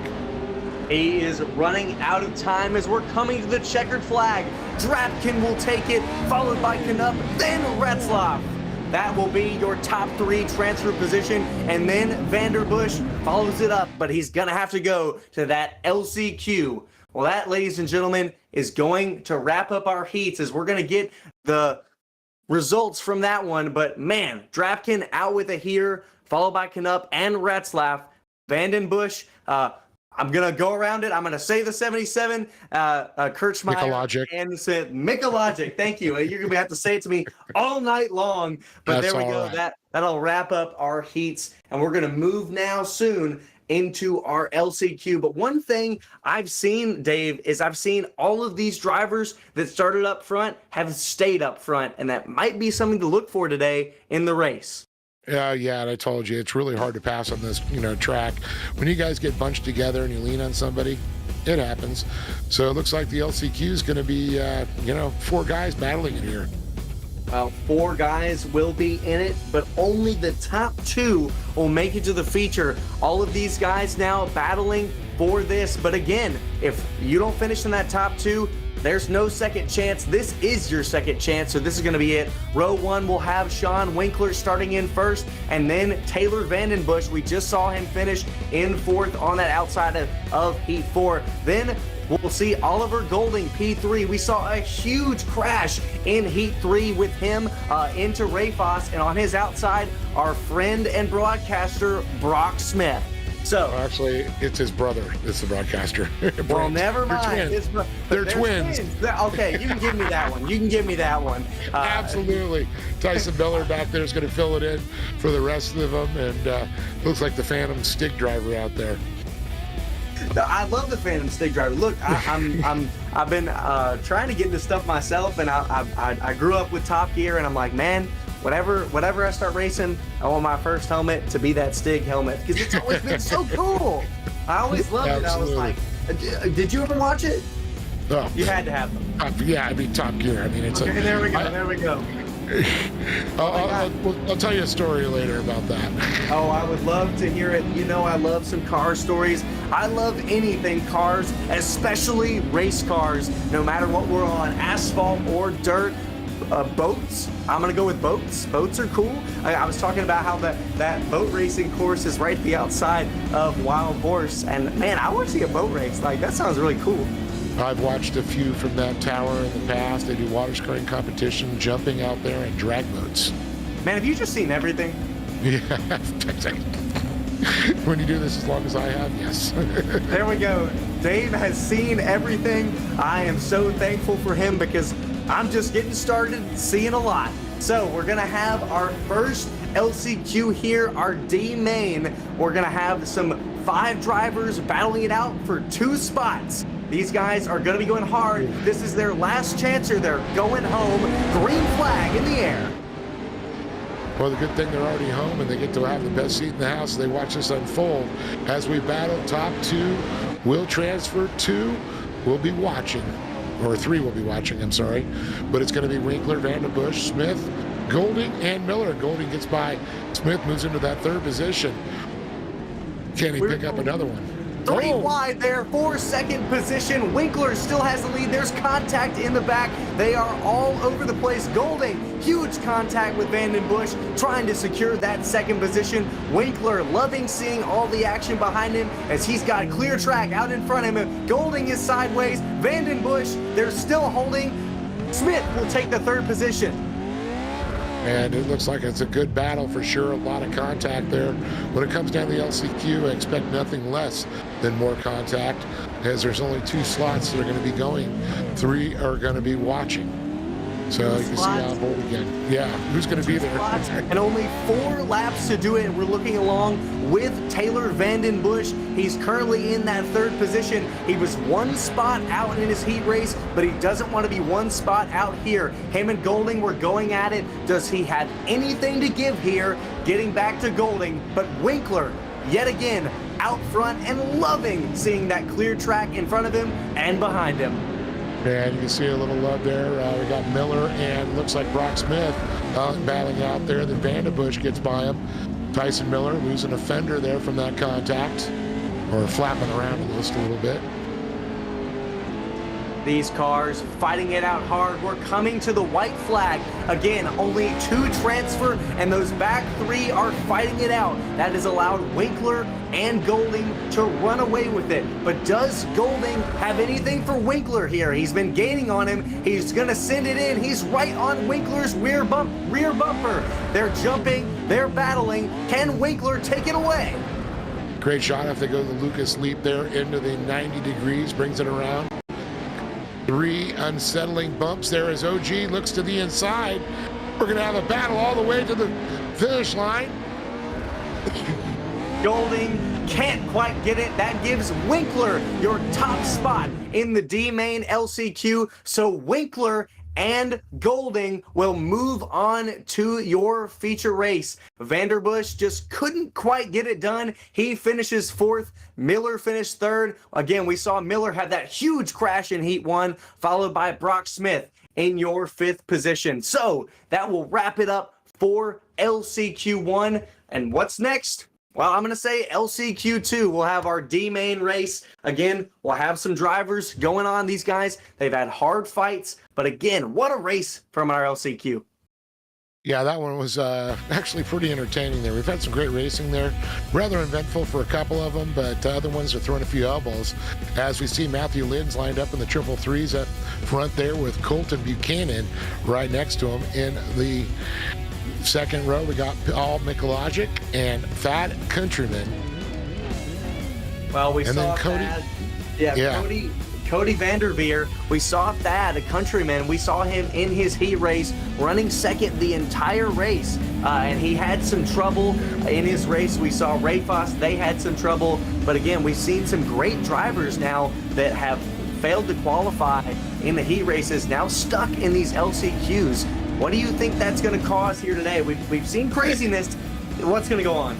Speaker 2: He is running out of time as we're coming to the checkered flag. Drapkin will take it, followed by Canup, then Retzloff. That will be your top 3 transfer position, and then Vandenbush follows it up, but he's going to have to go to that LCQ. Well, that, ladies and gentlemen, is going to wrap up our heats as we're going to get the results from that one. But, man, Drapkin out with a here, followed by Canup and Retzloff. Vandenbush, I'm going to go around it. I'm going to say the 77, Kirchmeier.
Speaker 3: Michalogic.
Speaker 2: And said Michalogic. Thank you. You're going to have to say it to me all night long. But
Speaker 3: That's
Speaker 2: there we go.
Speaker 3: right.
Speaker 2: That'll wrap up our heats. And we're going to move now soon into our LCQ. But one thing I've seen, Dave, is I've seen all of these drivers that started up front have stayed up front. And that might be something to look for today in the race.
Speaker 3: Yeah, and I told you, it's really hard to pass on this, track. When you guys get bunched together and you lean on somebody, it happens. So it looks like the LCQ is going to be, 4 guys battling it here.
Speaker 2: Well, 4 guys will be in it, but only the top 2 will make it to the feature. All of these guys now battling for this. But again, if you don't finish in that top 2, there's no second chance. This is your second chance, so this is going to be it. Row 1 will have Sean Winkler starting in first, and then Taylor Vandenbush. We just saw him finish in 4th on that outside of Heat 4. Then we'll see Oliver Golding, P3. We saw a huge crash in Heat 3 with him into Ray Foss, and on his outside, our friend and broadcaster, Brock Smith. So
Speaker 3: actually, it's his brother. It's the broadcaster.
Speaker 2: Well, never mind.
Speaker 3: They're twins.
Speaker 2: Okay, you can give me that one. You can give me that one.
Speaker 3: Absolutely. Tyson Miller back there is going to fill it in for the rest of them, and looks like the Phantom stick driver out there.
Speaker 2: I love the Phantom stick driver. Look, I've been trying to get into stuff myself, and I grew up with Top Gear, and I'm like, man, whenever I start racing, I want my first helmet to be that Stig helmet because it's always been so cool. I always loved it. I was like, did you ever watch it?
Speaker 3: Oh,
Speaker 2: you had to have them.
Speaker 3: Yeah, I mean Top Gear. I mean it's.
Speaker 2: Okay, there we go. There we go.
Speaker 3: I'll tell you a story later about that.
Speaker 2: Oh, I would love to hear it. I love some car stories. I love anything cars, especially race cars, no matter what we're on, asphalt or dirt. Boats. I'm going to go with boats. Boats are cool. I was talking about how that boat racing course is right at the outside of Wild Horse. And, man, I want to see a boat race. Like, that sounds really cool.
Speaker 3: I've watched a few from that tower in the past. They do water skiing competition, jumping out there, and drag boats.
Speaker 2: Man, have you just seen everything?
Speaker 3: Yeah. when you do this as long as I have, yes.
Speaker 2: There we go. Dave has seen everything. I am so thankful for him because I'm just getting started seeing a lot. So we're gonna have our first LCQ here, our D main. We're gonna have some 5 drivers battling it out for 2 spots. These guys are gonna be going hard. This is their last chance or they're going home. Green flag in the air.
Speaker 3: Well, the good thing they're already home and they get to have the best seat in the house as they watch this unfold. As we battle, top 2 will transfer, 2 will be watching, or 3 will be watching, I'm sorry. But it's going to be Winkler, Vanderbush, Smith, Golding, and Miller. Golding gets by. Smith moves into that 3rd position. Can he pick up another one?
Speaker 2: 3 wide there for 2nd position. Winkler still has the lead. There's contact in the back. They are all over the place. Golding, huge contact with Vandenbush, trying to secure that 2nd position. Winkler loving seeing all the action behind him as he's got clear track out in front of him. Golding is sideways. Vandenbush, they're still holding. Smith will take the 3rd position.
Speaker 3: And it looks like it's a good battle for sure. A lot of contact there. When it comes down to the LCQ, I expect nothing less than more contact, as there's only 2 slots that are going to be going. 3 are going to be watching. So you can see on board again. Yeah, who's going to be there?
Speaker 2: And only 4 laps to do it. We're looking along with Taylor Vandenbush. He's currently in that 3rd position. He was 1 spot out in his heat race, but he doesn't want to be 1 spot out here. Him and Golding were going at it. Does he have anything to give here? Getting back to Golding, but Winkler, yet again, out front and loving seeing that clear track in front of him and behind him.
Speaker 3: And you can see a little love there. We got Miller and looks like Brock Smith battling out there. Then Vandenbush gets by him. Tyson Miller losing a fender there from that contact, or flapping around just a little bit.
Speaker 2: These cars fighting it out hard. We're coming to the white flag. Again, only 2 transfer, and those back 3 are fighting it out. That has allowed Winkler and Golding to run away with it. But does Golding have anything for Winkler here? He's been gaining on him. He's gonna send it in. He's right on Winkler's rear bumper. They're jumping, they're battling. Can Winkler take it away?
Speaker 3: Great shot if they go the Lucas leap there into the 90 degrees, brings it around. 3 unsettling bumps there as OG looks to the inside. We're going to have a battle all the way to the finish line.
Speaker 2: Golding can't quite get it. That gives Winkler your top spot in the D main LCQ. So Winkler and Golding will move on to your feature race. Vanderbush just couldn't quite get it done. He finishes 4th. Miller finished 3rd. Again, we saw Miller have that huge crash in Heat 1, followed by Brock Smith in your 5th position. So that will wrap it up for LCQ1. And what's next? Well, I'm going to say LCQ2. We'll have our D main race. Again, we'll have some drivers going on. These guys, they've had hard fights. But again, what a race from our LCQ.
Speaker 3: Yeah, that one was actually pretty entertaining there. We've had some great racing there. Rather eventful for a couple of them, but other ones are throwing a few elbows. As we see Matthew Lynn's lined up in the 333s up front there with Colton Buchanan right next to him. In the 2nd row, we got Paul Mikulajic and Thad Countryman.
Speaker 2: Well, we saw
Speaker 3: Cody.
Speaker 2: Thad. Cody Vanderveer. We saw Thad, a countryman. We saw him in his heat race running 2nd the entire race. And he had some trouble in his race. We saw Rayfos, they had some trouble. But again, we've seen some great drivers now that have failed to qualify in the heat races, now stuck in these LCQs. What do you think that's going to cause here today? We've seen craziness. What's going to go on?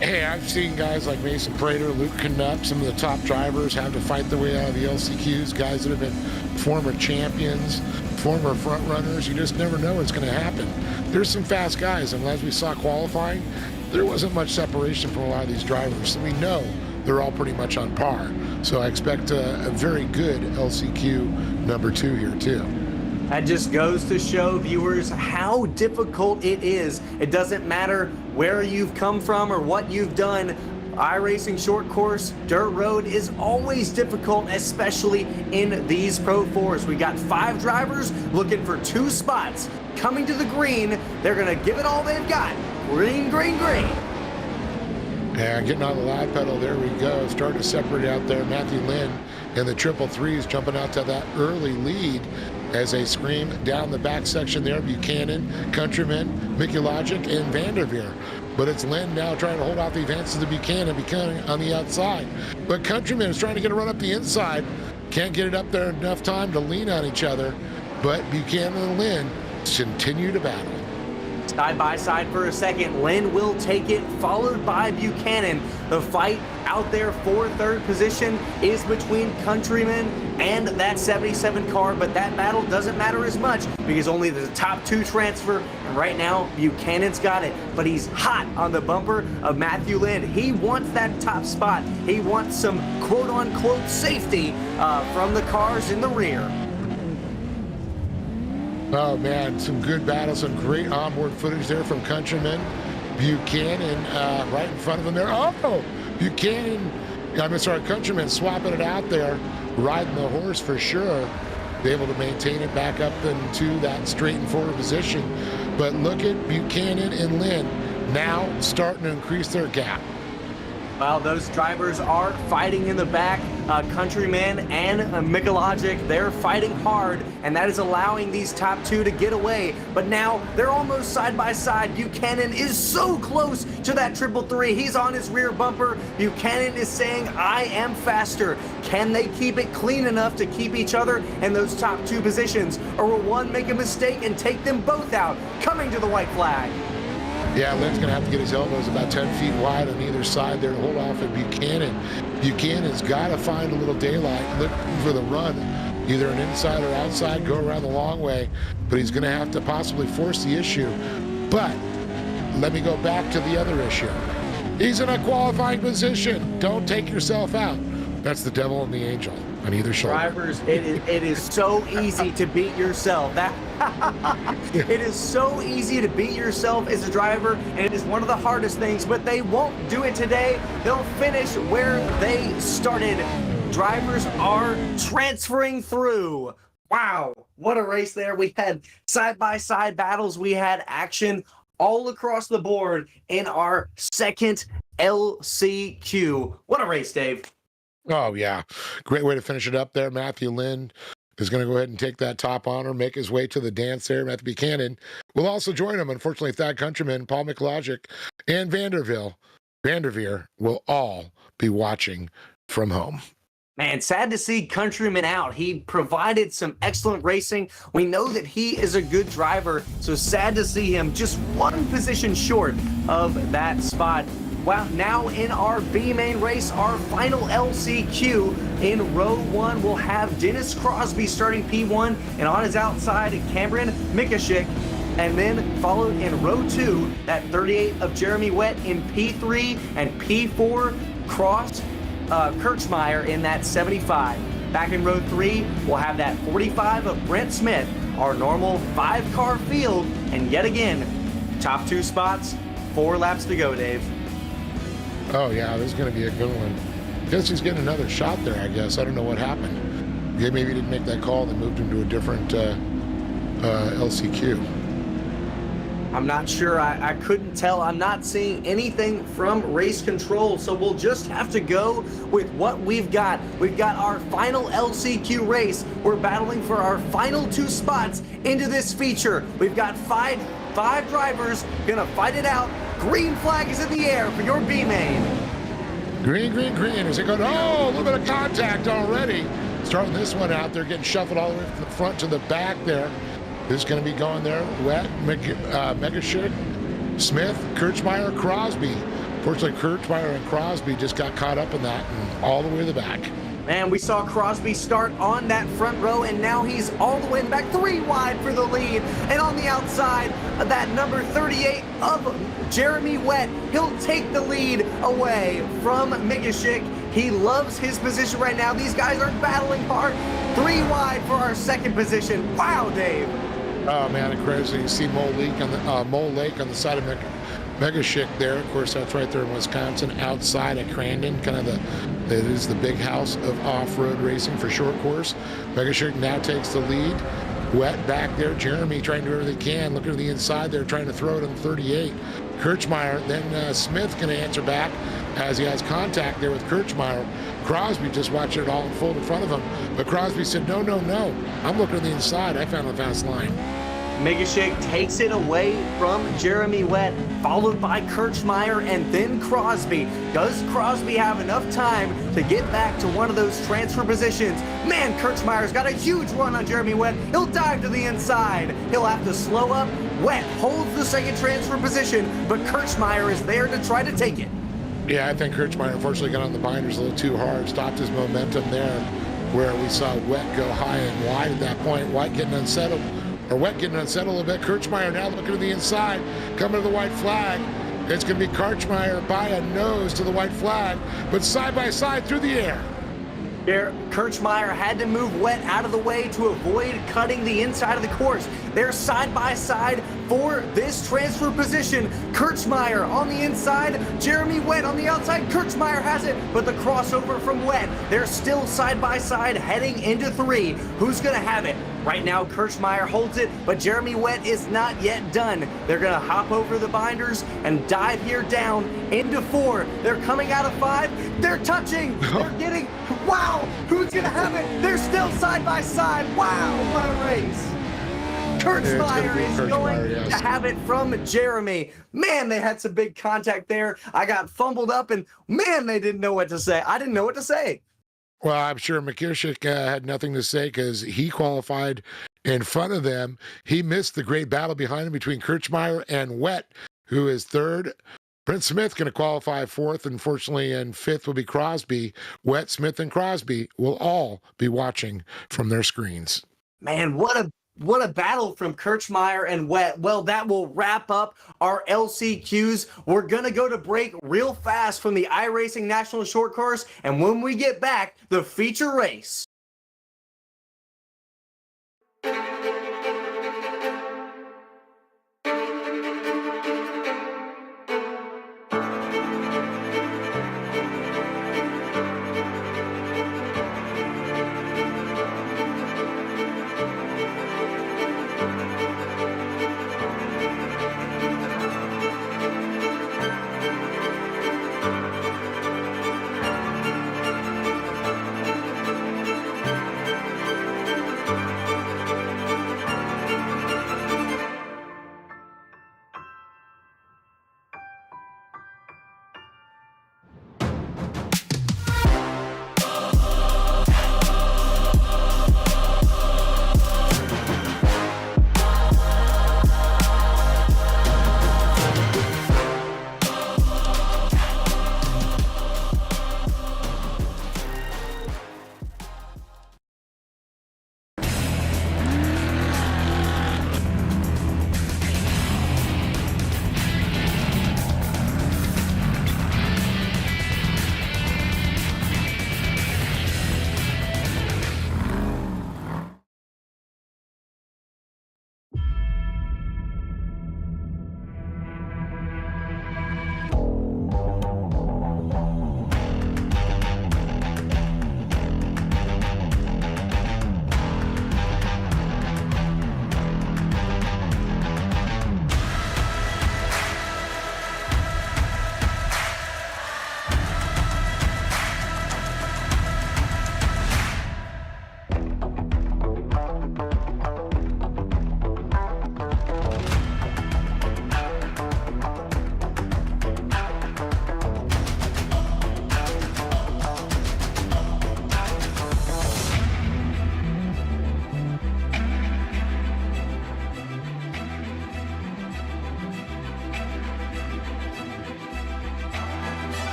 Speaker 3: Hey, I've seen guys like Mason Prater, Luke Knupp, some of the top drivers have to fight their way out of the LCQs, guys that have been former champions, former front runners. You just never know what's going to happen. There's some fast guys, and as we saw qualifying, there wasn't much separation from a lot of these drivers, so we know they're all pretty much on par. So I expect a very good LCQ number 2 here too.
Speaker 2: That just goes to show viewers how difficult it is. It doesn't matter where you've come from or what you've done. iRacing short course, dirt road is always difficult, especially in these Pro 4s. We got 5 drivers looking for 2 spots. Coming to the green, they're gonna give it all they've got. Green, green, green.
Speaker 3: And getting on the loud pedal, there we go. Starting to separate out there. Matthew Lynn and the triple threes jumping out to that early lead as they scream down the back section there. Buchanan, Countryman, Mickey Logic, and Vanderveer. But it's Lynn now trying to hold out the advances to Buchanan on the outside. But Countryman is trying to get a run up the inside. Can't get it up there enough time to lean on each other. But Buchanan and Lynn continue to battle.
Speaker 2: Side by side for a second. Lynn will take it, followed by Buchanan. The fight out there for third position is between Countryman and that 77 car, but that battle doesn't matter as much because only the top two transfer, and right now Buchanan's got it, but he's hot on the bumper of Matthew Lynn. He wants that top spot. He wants some quote-unquote safety from the cars in the rear.
Speaker 3: Oh man, some good battles, some great onboard footage there from Countryman. Buchanan right in front of him there. Oh, Countryman swapping it out there, riding the horse for sure. Able to maintain it back up into that straight and forward position. But look at Buchanan and Lynn now starting to increase their gap.
Speaker 2: Well, those drivers are fighting in the back. Countryman and Mikologic, they're fighting hard, and that is allowing these top two to get away. But now they're almost side by side. Buchanan is so close to that triple three. He's on his rear bumper. Buchanan is saying, I am faster. Can they keep it clean enough to keep each other in those top two positions? Or will one make a mistake and take them both out? Coming to the white flag.
Speaker 3: Yeah, Lynn's going to have to get his elbows about 10 feet wide on either side there to hold off at Buchanan. Buchanan's got to find a little daylight, look for the run, either an inside or outside, go around the long way, but he's going to have to possibly force the issue. But let me go back to the other issue. He's in a qualifying position. Don't take yourself out. That's the devil and the angel on either shoulder.
Speaker 2: Drivers, it is so easy to beat yourself. It is so easy to beat yourself as a driver, and it is one of the hardest things, but they won't do it today. They'll finish where they started. Drivers are transferring through. Wow, what a race there. We had side-by-side battles. We had action all across the board in our second LCQ. What a race, Dave.
Speaker 3: Oh, yeah. Great way to finish it up there. Matthew Lynn is going to go ahead and take that top honor, make his way to the dance there. Matthew Buchanan will also join him. Unfortunately, Thad Countryman, Paul Mikologic, and Vanderveer will all be watching from home.
Speaker 2: Man, sad to see Countryman out. He provided some excellent racing. We know that he is a good driver, so sad to see him just one position short of that spot. Well, now in our B main race, our final LCQ in row one, we'll have Dennis Crosby starting P1, and on his outside, Cameron Mikashik, and then followed in row two, that 38 of Jeremy Wett in P3, and P4 Kirchmeier in that 75. Back in row three, we'll have that 45 of Brent Smith, our normal 5-car field, and yet again, top two spots, 4 laps to go, Dave.
Speaker 3: Oh, yeah, this is going to be a good one. Guess he's getting another shot there, I guess. I don't know what happened. Maybe he didn't make that call. They moved him to a different LCQ.
Speaker 2: I'm not sure. I couldn't tell. I'm not seeing anything from race control, so we'll just have to go with what we've got. We've got our final LCQ race. We're battling for our final 2 spots into this feature. We've got five drivers gonna fight it out. Green flag is in the air for your B main.
Speaker 3: Green, green, green. As they go, oh, a little bit of contact already. Starting this one out, they're getting shuffled all the way from the front to the back there. This is going to be going there. Wet, Megashik, Smith, Kirchmeier, Crosby. Fortunately, Kirchmeier and Crosby just got caught up in that and all the way to the back.
Speaker 2: Man, we saw Crosby start on that front row, and now he's all the way back 3 wide for the lead. And on the outside, that number 38 of Jeremy Wett, he'll take the lead away from Mikashik. He loves his position right now. These guys are battling hard. 3 wide for our second position. Wow, Dave.
Speaker 3: Oh, man, it's crazy. You see Mole Lake on the side of Megashik there. Of course, that's right there in Wisconsin, outside of Crandon, kind of that is the big house of off-road racing for short course. Megashik now takes the lead. Wet back there. Jeremy trying to do everything he can. Looking to the inside there, trying to throw it on 38. Kirchmeier. Then Smith going to answer back as he has contact there with Kirchmeier. Crosby just watching it all unfold in front of him. But Crosby said, no, no, no. I'm looking on the inside. I found a fast line.
Speaker 2: Megashake takes it away from Jeremy Wett, followed by Kirchmeier and then Crosby. Does Crosby have enough time to get back to one of those transfer positions? Man, Kirchmeier's got a huge run on Jeremy Wett. He'll dive to the inside. He'll have to slow up. Wett holds the second transfer position, but Kirchmeier is there to try to take it.
Speaker 3: Yeah, I think Kirchmeier unfortunately got on the binders a little too hard, stopped his momentum there, where we saw Wett go high and wide at that point. Wett getting unsettled a little bit. Kirchmeier now looking to the inside, coming to the white flag. It's going to be Kirchmeier by a nose to the white flag, but side by side through the air.
Speaker 2: Kirchmeier had to move Wett out of the way to avoid cutting the inside of the course. They're side by side for this transfer position. Kirchmeier on the inside, Jeremy Wett on the outside. Kirchmeier has it, but the crossover from Wett. They're still side by side heading into 3. Who's going to have it? Right now, Kirchmeier holds it, but Jeremy Wett is not yet done. They're going to hop over the binders and dive here down into 4. They're coming out of 5. They're touching. They're getting... Wow! Who's going to have it? They're still side by side. Wow! What a race. Kirchmeier is going to have it from Jeremy. Man, they had some big contact there. I got fumbled up, and man, they didn't know what to say. I didn't know what to say.
Speaker 3: Well, I'm sure Mikirchik had nothing to say because he qualified in front of them. He missed the great battle behind him between Kirchmeier and Wett, who is 3rd. Prince Smith going to qualify 4th, unfortunately, and 5th will be Crosby. Wett, Smith, and Crosby will all be watching from their screens.
Speaker 2: Man, what a battle from Kirchmeier and Wett. Well, that will wrap up our LCQs. We're going to go to break real fast from the iRacing National Short Course, and when we get back, the feature race.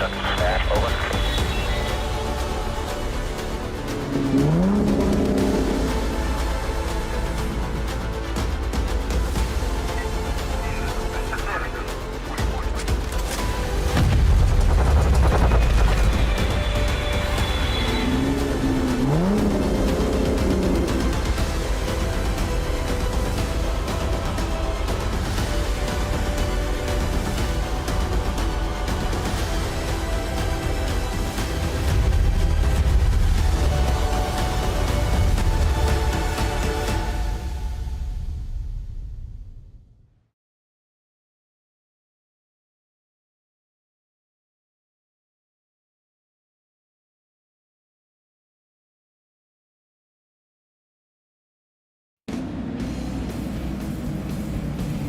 Speaker 4: Smash, over.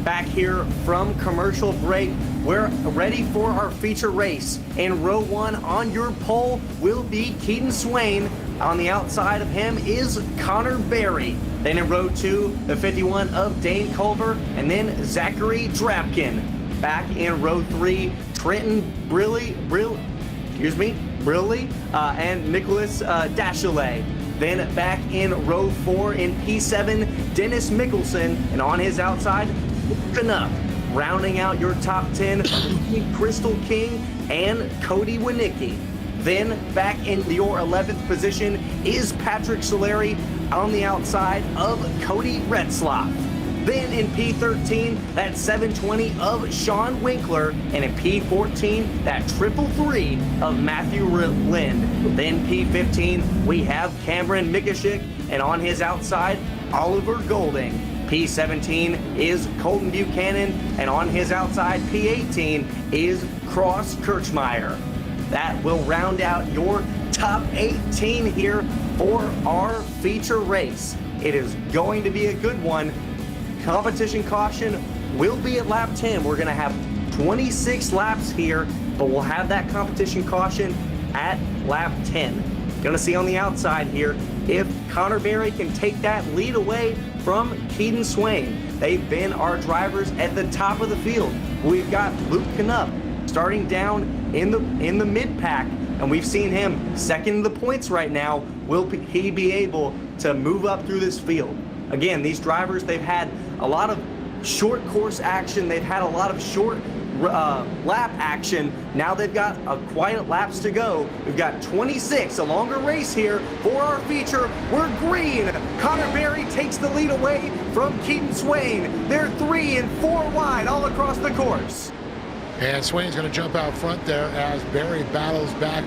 Speaker 2: Back here from commercial break, we're ready for our feature race. In row 1 on your pole will be Keaton Swain. On the outside of him is Connor Berry. Then in row 2, the 51 of Dane Culver, and then Zachary Drapkin. Back in row 3, Trenton Briley, and Nicholas Dashalet. Then back in row 4 in P7, Dennis Mickelson, and on his outside, Canuck. Rounding out your top 10, Crystal King and Cody Winicki. Then back in your 11th position is Patrick Solari on the outside of Cody Retzloff. Then in P13, that 720 of Sean Winkler, and in P14, that 333 of Matthew Lind. Then P15, we have Cameron Mikashik, and on his outside, Oliver Golding. P17 is Colton Buchanan, and on his outside, P18 is Cross Kirchmeyer. That will round out your top 18 here for our feature race. It is going to be a good one. Competition caution will be at lap 10. We're going to have 26 laps here, but we'll have that competition caution at lap 10. Going to see on the outside here if Connor Berry can take that lead away from Keaton Swain. They've been our drivers at the top of the field. We've got Luke Canup starting down in the mid-pack, and we've seen him second in the points right now. Will he be able to move up through this field? Again, these drivers, they've had a lot of short course action. They've had a lot of short lap action. Now they've got quite laps to go. We've got 26, a longer race here for our feature. We're green. Connor Berry takes the lead away from Keaton Swain. They're 3 and 4 wide all across the course.
Speaker 3: And Swain's going to jump out front there as Berry battles back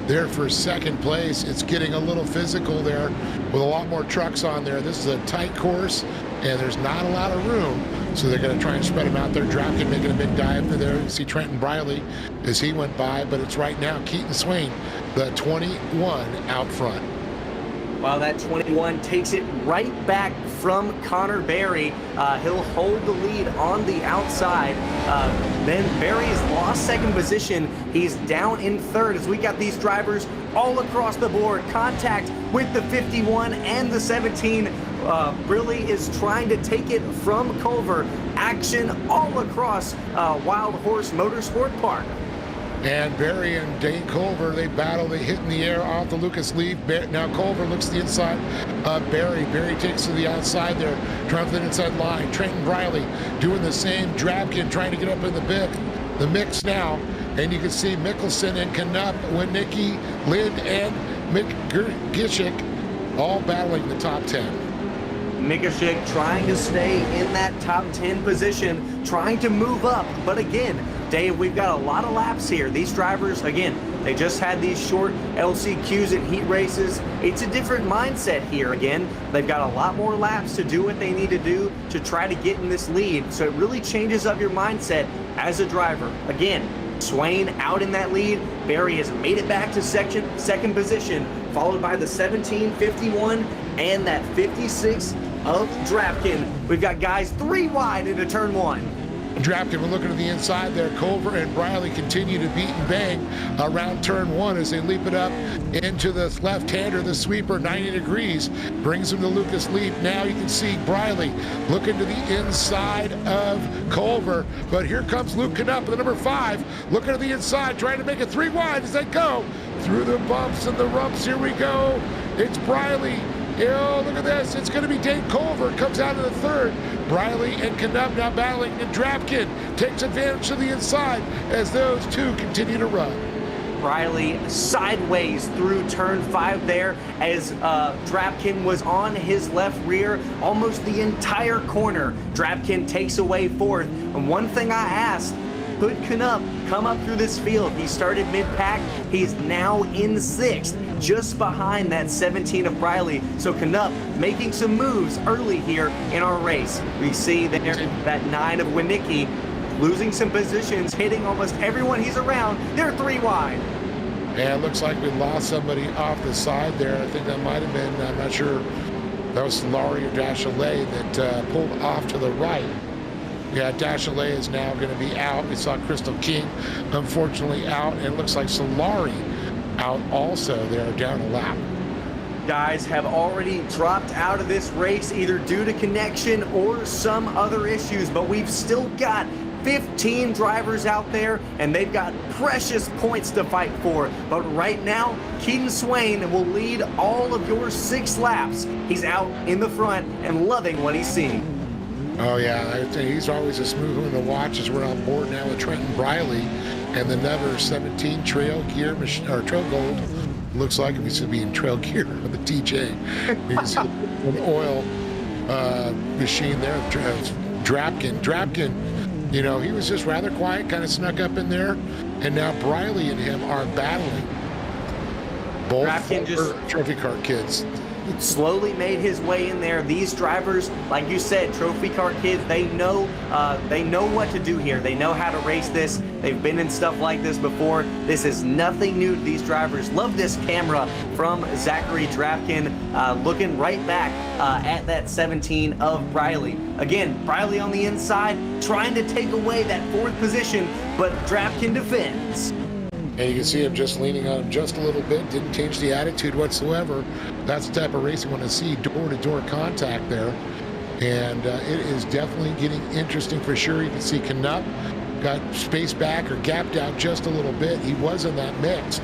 Speaker 3: there for second place. It's getting a little physical there with a lot more trucks on there. This is a tight course, and there's not a lot of room, so they're going to try and spread them out there. Drapkin making a big dive through there. You see Trenton Briley as he went by, but it's right now Keaton Swain, the 21 out front.
Speaker 2: While that 21 takes it right back from Connor Berry. He'll hold the lead on the outside. Then Berry has lost second position. He's down in third as we got these drivers all across the board. Contact with the 51 and the 17. Really is trying to take it from Culver. Action all across Wild Horse Motorsport Park.
Speaker 3: And Berry and Dane Culver, they battle, they hit in the air off the Lucas lead. Now Culver looks to the inside of Berry. Berry takes to the outside there, trying for the inside line. Trenton Briley doing the same. Drapkin trying to get up in the mix now. And you can see Mickelson and Canup, Winicki, Lind, and Mikashik all battling the top 10.
Speaker 2: Mikashik trying to stay in that top 10 position, trying to move up. But again, Dave, we've got a lot of laps here. These drivers, again, they just had these short LCQs and heat races. It's a different mindset here. Again, they've got a lot more laps to do what they need to do to try to get in this lead. So it really changes up your mindset as a driver. Again, Swain out in that lead. Berry has made it back to second position, followed by the 17, 51, and that 56 of Drapkin. We've got guys 3 wide into turn 1.
Speaker 3: Drapkin, we're looking to the inside there. Culver and Briley continue to beat and bang around turn one as they leap it up into the left-hander, the sweeper, 90 degrees. Brings him to Lucas Leap. Now you can see Briley looking to the inside of Culver. But here comes Luke Knupp, the number 5, looking to the inside, trying to make it 3 wide as they go through the bumps and the rumps. Here we go. It's Briley. Oh, look at this. It's going to be Dane Culver. Comes out of the third. Briley and Knupp now battling, and Drapkin takes advantage of the inside as those two continue to run.
Speaker 2: Briley sideways through turn 5 there as Drapkin was on his left rear almost the entire corner. Drapkin takes away 4th. And one thing I asked, could Knupp come up through this field? He started mid-pack. He's now in 6th, just behind that 17 of Briley. So Knupp making some moves early here in our race. We see there that 9 of Winicki losing some positions, hitting almost everyone he's around. They're 3 wide.
Speaker 3: Yeah, it looks like we lost somebody off the side there. I think that might have been, I'm not sure, that was Solari or Dashalet that pulled off to the right. Yeah, Dashalet is now going to be out. We saw Crystal King, unfortunately, out. And it looks like Solari out also there, down a lap.
Speaker 2: Guys have already dropped out of this race, either due to connection or some other issues. But we've still got 15 drivers out there, and they've got precious points to fight for. But right now, Keaton Swain will lead all of your 6 laps. He's out in the front and loving what he's seeing.
Speaker 3: Oh, yeah, he's always a smooth one to watch as we're on board now with Trenton Briley and the number 17 Trail Gear, or Trail Gold. Looks like he's going to be in Trail Gear with the TJ. He's an oil machine there. Drapkin, you know, he was just rather quiet, kind of snuck up in there. And now Briley and him are battling. Both
Speaker 2: Drapkin just
Speaker 3: trophy car kids.
Speaker 2: Slowly made his way in there. These drivers, like you said, trophy car kids, they know what to do here. They know how to race this. They've been in stuff like this before. This is nothing new to these drivers. Love this camera from Zachary Drapkin, looking right back at that 17 of Briley. Again, Briley on the inside, trying to take away that 4th position, but Drapkin defends.
Speaker 3: And you can see him just leaning on him just a little bit. Didn't change the attitude whatsoever. That's the type of race you want to see, door-to-door contact there. And it is definitely getting interesting for sure. You can see Knupp got spaced back or gapped out just a little bit. He was in that mix.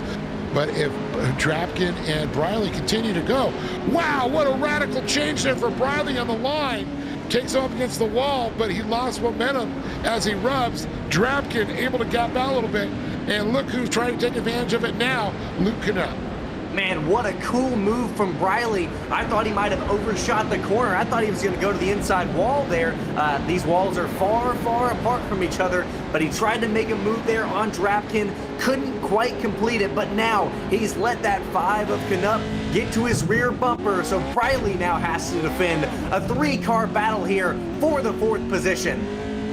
Speaker 3: But if Drapkin and Briley continue to go, wow, what a radical change there for Briley on the line. Takes off against the wall, but he lost momentum as he rubs. Drapkin able to gap out a little bit. And look who's trying to take advantage of it now, Luke Knupp.
Speaker 2: Man, what a cool move from Briley. I thought he might have overshot the corner. I thought he was going to go to the inside wall there. These walls are far, far apart from each other, but he tried to make a move there on Drapkin. Couldn't quite complete it, but now he's let that 5 of Knupp get to his rear bumper, so Briley now has to defend a 3-car battle here for the 4th position.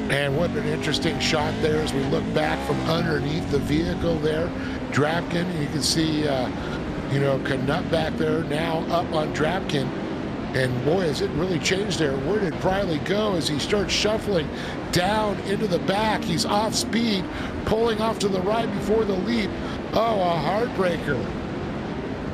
Speaker 3: And what an interesting shot there as we look back from underneath the vehicle there. Drapkin, you can see, Knupp back there now up on Drapkin. And boy, has it really changed there. Where did Briley go as he starts shuffling down into the back? He's off speed, pulling off to the right before the leap. Oh, a heartbreaker.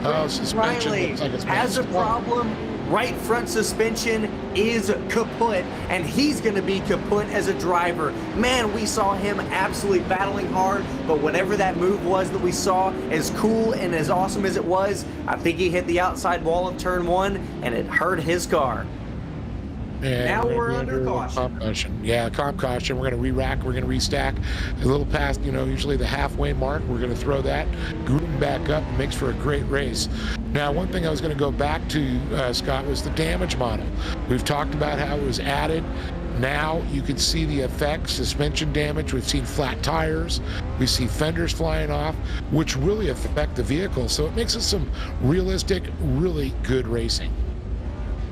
Speaker 3: Oh, suspension
Speaker 2: Briley
Speaker 3: looks like it's
Speaker 2: has a problem. Right front suspension is kaput, and he's going to be kaput as a driver. Man, we saw him absolutely battling hard, but whatever that move was that we saw, as cool and as awesome as it was, I think he hit the outside wall of turn 1, and it hurt his car.
Speaker 3: And
Speaker 2: now we're under
Speaker 3: caution. Yeah, comp caution. We're going to re-rack. We're going to restack a little past, usually the halfway mark. We're going to throw that, group them back up, and makes for a great race. Now, one thing I was going to go back to, Scott, was the damage model. We've talked about how it was added. Now you can see the effects, suspension damage. We've seen flat tires. We see fenders flying off, which really affect the vehicle. So it makes it some realistic, really good racing.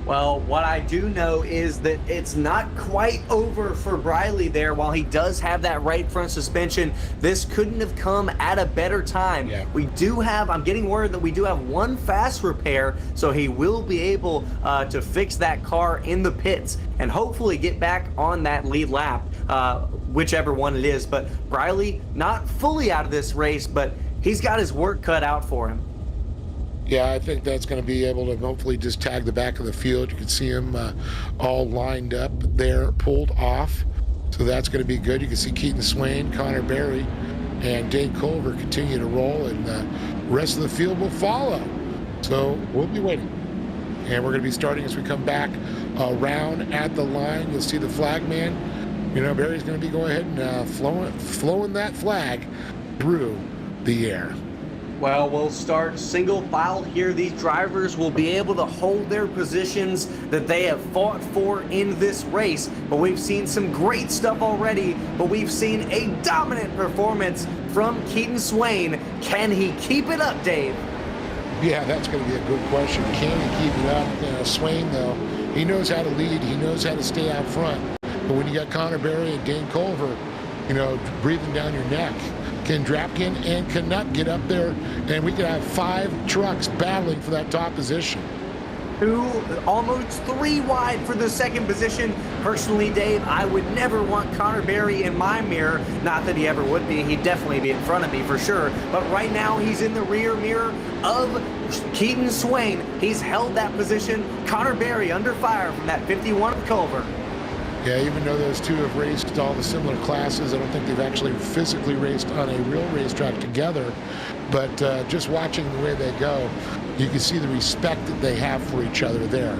Speaker 2: Well, what I do know is that it's not quite over for Briley there. While he does have that right front suspension, this couldn't have come at a better time.
Speaker 3: Yeah.
Speaker 2: We do have, I'm getting word that we do have one fast repair, so he will be able to fix that car in the pits and hopefully get back on that lead lap. whichever one it is. But Briley not fully out of this race, but he's got his work cut out for him.
Speaker 3: Yeah, I think that's going to be able to hopefully just tag the back of the field. You can see him all lined up there, pulled off. So that's going to be good. You can see Keaton Swain, Connor Berry, and Dane Culver continue to roll, and the rest of the field will follow. So we'll be waiting. And we're going to be starting as we come back around at the line. You'll see the flag man. You know, Berry's going to be going ahead and flowing that flag through the air.
Speaker 2: Well, we'll start single file here. These drivers will be able to hold their positions that they have fought for in this race. But we've seen some great stuff already, but we've seen a dominant performance from Keaton Swain. Can he keep it up, Dave?
Speaker 3: Yeah, that's going to be a good question. Can he keep it up? Swain, though, he knows how to lead. He knows how to stay out front. But when you got Connor Berry and Dane Culver, you know, breathing down your neck, can Drapkin and Canuck get up there, and we could have 5 trucks battling for that top position.
Speaker 2: 2, almost 3 wide for the second position. Personally, Dave, I would never want Connor Berry in my mirror. Not that he ever would be. He'd definitely be in front of me for sure. But right now, he's in the rear mirror of Keaton Swain. He's held that position. Connor Berry under fire from that 51 of Culver.
Speaker 3: Yeah, even though those two have raced all the similar classes, I don't think they've actually physically raced on a real racetrack together. But just watching the way they go, you can see the respect that they have for each other there.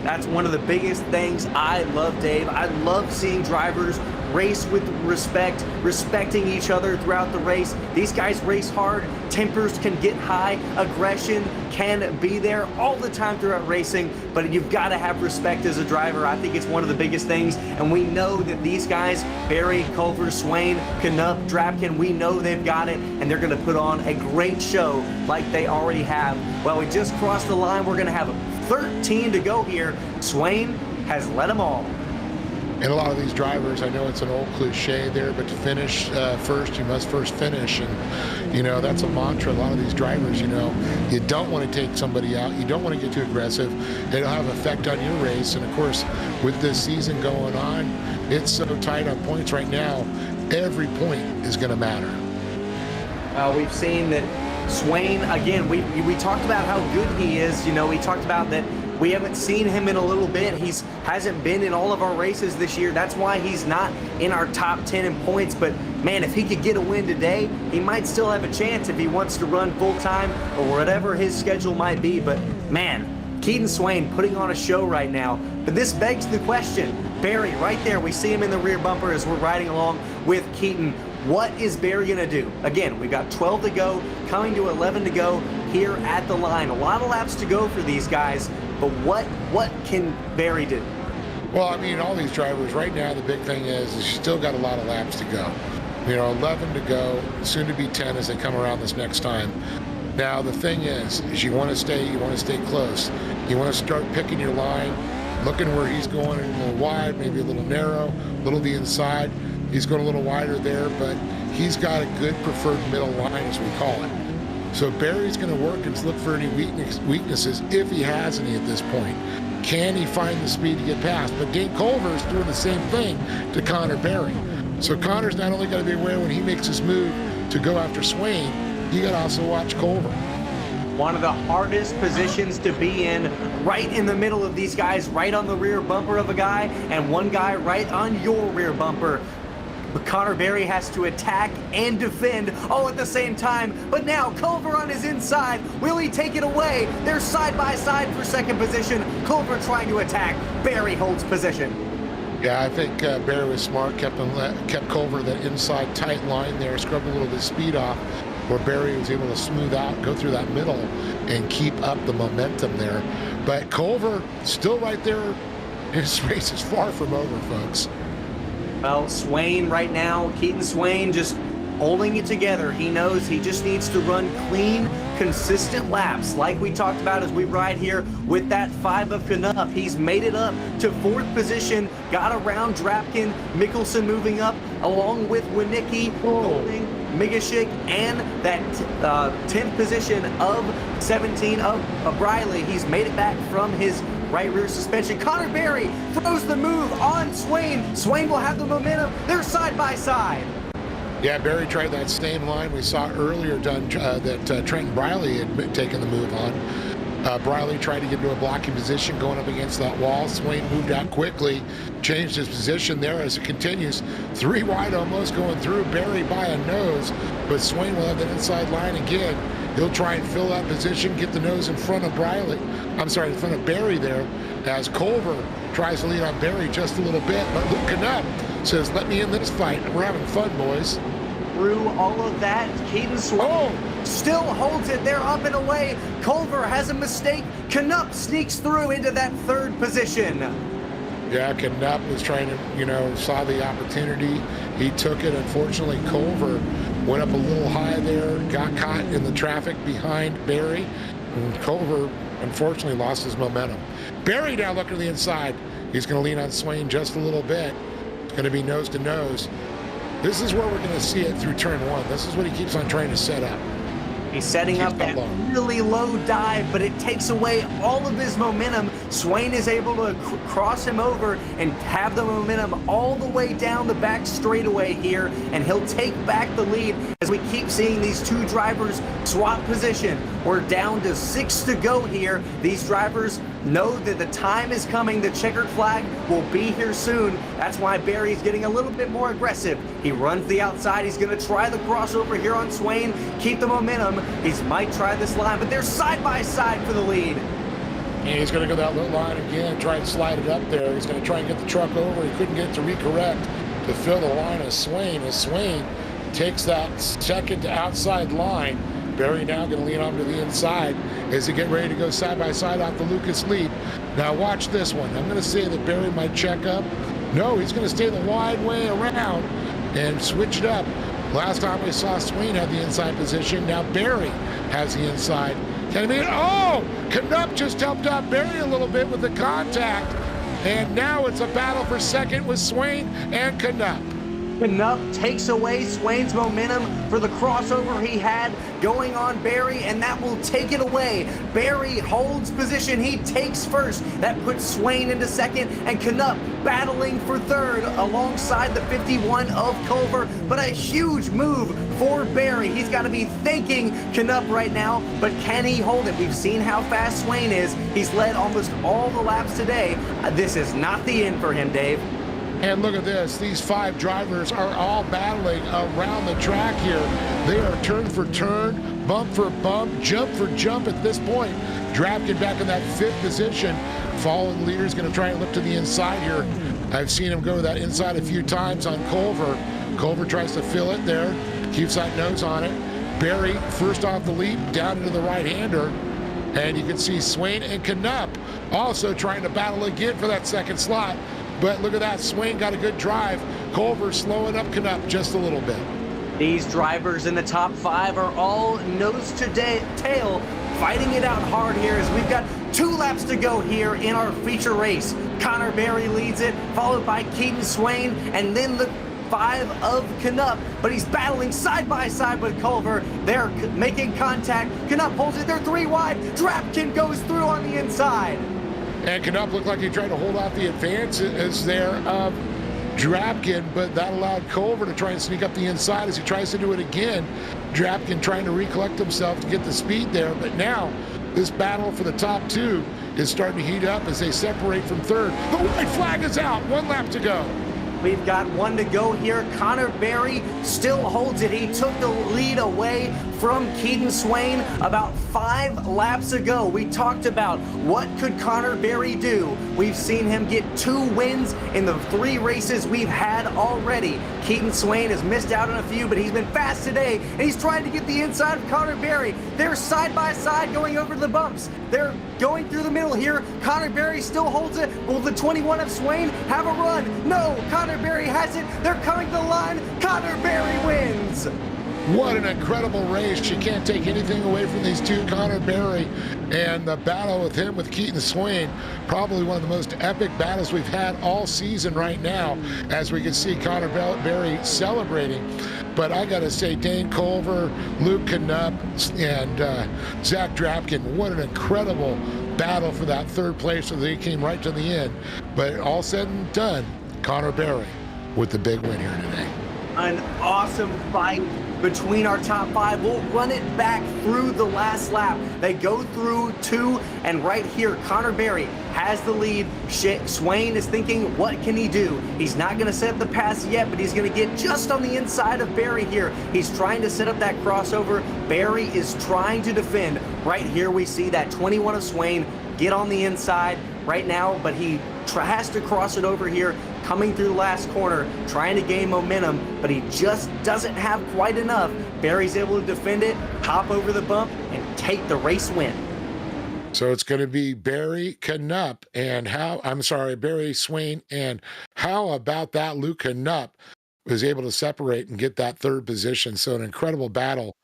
Speaker 2: That's one of the biggest things I love, Dave. I love seeing drivers race with respect, respecting each other throughout the race. These guys race hard. Tempers can get high. Aggression can be there all the time throughout racing, but you've got to have respect as a driver. I think it's one of the biggest things, and we know that these guys, Berry, Culver, Swain, Canuck, Drapkin, we know they've got it, and they're going to put on a great show like they already have. Well, we just crossed the line. We're going to have 13 to go here. Swain has led them all.
Speaker 3: And a lot of these drivers, I know it's an old cliche there, but to finish first, you must first finish. And, you know, that's a mantra. A lot of these drivers, you know, you don't want to take somebody out. You don't want to get too aggressive. It'll have an effect on your race. And, of course, with this season going on, it's so tight on points right now. Every point is going to matter.
Speaker 2: We've seen that Swain, again, we talked about how good he is. You know, we talked about that we haven't seen him in a little bit. Hasn't been in all of our races this year. That's why he's not in our top 10 in points. But, man, if he could get a win today, he might still have a chance if he wants to run full-time or whatever his schedule might be. But, man, Keaton Swain putting on a show right now. But this begs the question. Berry, right there, we see him in the rear bumper as we're riding along with Keaton. What is Berry going to do? Again, we've got 12 to go, coming to 11 to go here at the line. A lot of laps to go for these guys, but what can Berry do?
Speaker 3: Well, I mean, all these drivers right now, the big thing is you still got a lot of laps to go. You know, 11 to go, soon to be 10 as they come around this next time. Now, the thing is you want to stay close. You want to start picking your line, looking where he's going a little wide, maybe a little narrow, a little to the inside. He's going a little wider there, but he's got a good preferred middle line, as we call it. So Berry's going to work and look for any weaknesses, if he has any at this point. Can he find the speed to get past? But Dane Culver is doing the same thing to Connor Berry. So Connor's not only got to be aware when he makes his move to go after Swain, you got to also watch Culver.
Speaker 2: One of the hardest positions to be in, right in the middle of these guys, right on the rear bumper of a guy, and one guy right on your rear bumper. But Connor Berry has to attack and defend all at the same time. But now Culver on his inside. Will he take it away? They're side by side for second position. Culver trying to attack. Berry holds position.
Speaker 3: Yeah, I think Berry was smart, kept Culver that inside tight line there, scrubbed a little bit of speed off, where Berry was able to smooth out, go through that middle, and keep up the momentum there. But Culver still right there. His race is far from over, folks.
Speaker 2: Well, Swain right now, Keaton Swain just holding it together. He knows he just needs to run clean, consistent laps like we talked about as we ride here with that 5 of Canuck. He's made it up to 4th position, got around Drapkin, Mickelson moving up along with Winicki, Golding, Migashik, and that 10th position of 17 of Briley. He's made it back from his right rear suspension. Connor Berry throws the move on Swain. Swain will have the momentum. They're side by side.
Speaker 3: Yeah, Barry tried that same line we saw earlier that Trenton Briley had taken the move on. Briley tried to get into a blocking position going up against that wall. Swain moved out quickly, changed his position there as it continues. 3 wide almost going through. Barry by a nose, but Swain will have that inside line again. He'll try and fill that position, get the nose in front of Briley. I'm sorry, in front of Barry there, as Culver tries to lead on Barry just a little bit. But Luke Knupp says, let me in this fight. We're having fun, boys.
Speaker 2: Through all of that, Caden Swain still holds it. They're up and away. Culver has a mistake. Knupp sneaks through into that 3rd position.
Speaker 3: Yeah, Knupp was trying to, saw the opportunity. He took it. Unfortunately, Culver went up a little high there, got caught in the traffic behind Barry. And Culver, unfortunately, lost his momentum. Barry now looking to the inside. He's going to lean on Swain just a little bit. It's going to be nose to nose. This is where we're going to see it through turn 1. This is what he keeps on trying to set up.
Speaker 2: He's setting up that really low dive, but it takes away all of his momentum. Swain is able to cross him over and have the momentum all the way down the back straightaway here, and he'll take back the lead as we keep seeing these 2 drivers swap position. We're down to 6 to go here. These drivers know that the time is coming. The checkered flag will be here soon. That's why Barry's getting a little bit more aggressive. He runs the outside. He's going to try the crossover here on Swain, keep the momentum. He might try this line, but they're side by side for the lead.
Speaker 3: And he's going to go that little line again, try and slide it up there. He's going to try and get the truck over. He couldn't get it to recorrect to fill the line of Swain. As Swain takes that second to outside line, Barry now going to lean on to the inside as they get ready to go side by side off the Lucas lead. Now watch this one. I'm going to say that Barry might check up. No, he's going to stay the wide way around and switch it up. Last time we saw Swain had the inside position. Now Barry has the inside. Can he mean? Oh! Knupp just helped out Barry a little bit with the contact. And now it's a battle for second with Swain and Knupp.
Speaker 2: Knupp takes away Swain's momentum for the crossover he had going on Barry, and that will take it away. Barry holds position. He takes first. That puts Swain into second, and Knupp battling for 3rd alongside the 51 of Culver. But a huge move for Barry. He's got to be thanking Knupp right now, but can he hold it? We've seen how fast Swain is. He's led almost all the laps today. This is not the end for him, Dave.
Speaker 3: And look at this. These 5 drivers are all battling around the track here. They are turn for turn, bump for bump, jump for jump at this point. Drapkin back in that 5th position. Following leader is going to try and look to the inside here. I've seen him go that inside a few times on Culver. Culver tries to fill it there, keeps that nose on it. Barry first off the lead, down into the right-hander. And you can see Swain and Knupp also trying to battle again for that 2nd slot. But look at that, Swain got a good drive. Culver slowing up Knupp just a little bit.
Speaker 2: These drivers in the top 5 are all nose to tail, fighting it out hard here as we've got 2 laps to go here in our feature race. Connor Berry leads it, followed by Keaton Swain, and then the 5 of Knupp, but he's battling side by side with Culver. They're making contact. Knupp holds it, they're 3 wide. Drapkin goes through on the inside.
Speaker 3: And Knupp looked like he tried to hold off the advances there of Drapkin, but that allowed Culver to try and sneak up the inside as he tries to do it again. Drapkin trying to recollect himself to get the speed there, but now this battle for the top 2 is starting to heat up as they separate from 3rd. The white flag is out, 1 lap to go.
Speaker 2: We've got 1 to go here. Connor Berry still holds it. He took the lead away from Keaton Swain about 5 laps ago. We talked about what could Connor Berry do. We've seen him get 2 wins in the 3 races we've had already. Keaton Swain has missed out on a few, but he's been fast today, and he's trying to get the inside of Connor Berry. They're side by side going over the bumps. They're going through the middle here. Connor Berry still holds it. Will the 21 of Swain have a run? No, Connor Berry has it. They're coming to the line. Connor Berry wins.
Speaker 3: What an incredible race. You can't take anything away from these 2, Connor Berry and the battle with him with Keaton Swain. Probably one of the most epic battles we've had all season right now, as we can see Connor Berry celebrating. But I got to say, Dane Culver, Luke Knupp, and Zach Drapkin, what an incredible battle for that third place, so they came right to the end. But all said and done, Connor Berry with the big win here today.
Speaker 2: An awesome fight between our top 5. We'll run it back through the last lap. They go through 2, and right here, Connor Berry has the lead. Swain is thinking, what can he do? He's not going to set up the pass yet, but he's going to get just on the inside of Berry here. He's trying to set up that crossover. Berry is trying to defend. Right here, we see that 21 of Swain get on the inside right now, but he has to cross it over here, coming through the last corner, trying to gain momentum, but he just doesn't have quite enough. Berry's able to defend it, hop over the bump, and take the race win.
Speaker 3: So it's going to be Berry Knupp and Berry Swain, and how about that? Luke Knupp was able to separate and get that third position. So an incredible battle.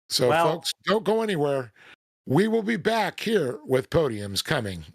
Speaker 3: So folks, don't go anywhere. We will be back here with podiums coming.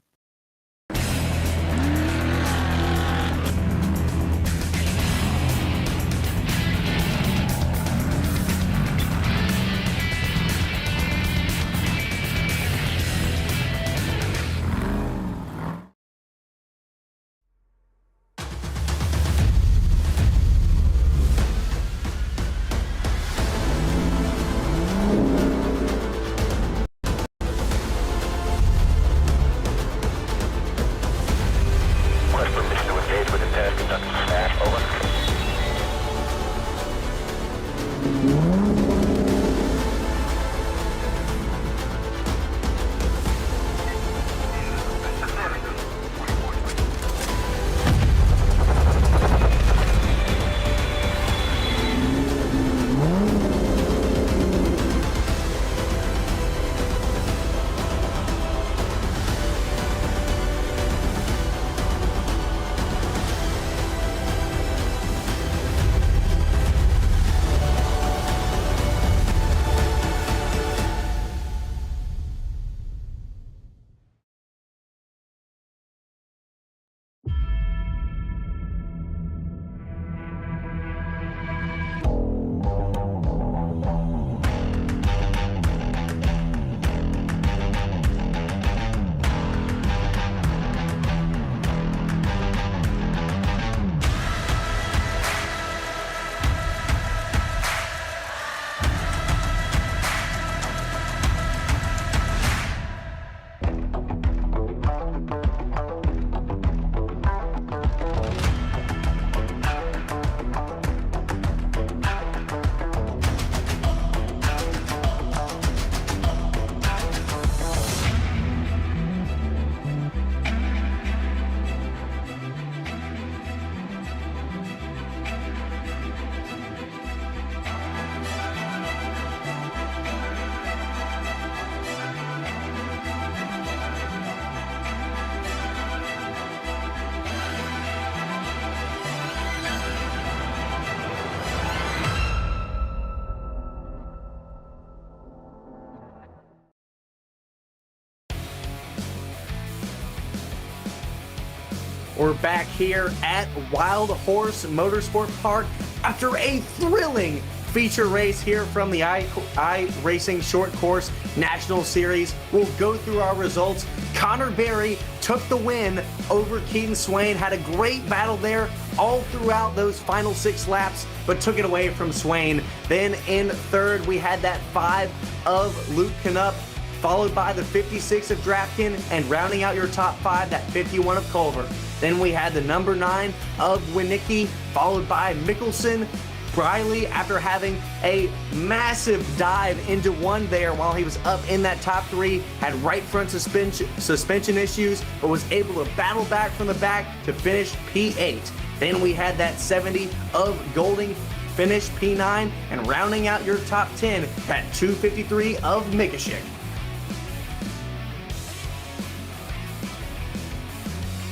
Speaker 2: We're back here at Wild Horse Motorsport Park after a thrilling feature race here from the iRacing Short Course National Series. We'll go through our results. Connor Berry took the win over Keaton Swain, had a great battle there all throughout those final 6 laps, but took it away from Swain. Then in third, we had that 5 of Luke Knupp, followed by the 56 of Drafkin, and rounding out your top 5, that 51 of Culver. Then we had the number 9 of Winicki, followed by Mickelson. Briley, after having a massive dive into one there while he was up in that top 3, had right front suspension issues, but was able to battle back from the back to finish P8. Then we had that 70 of Golding, finish P9, and rounding out your top 10, that 253 of Mikashik.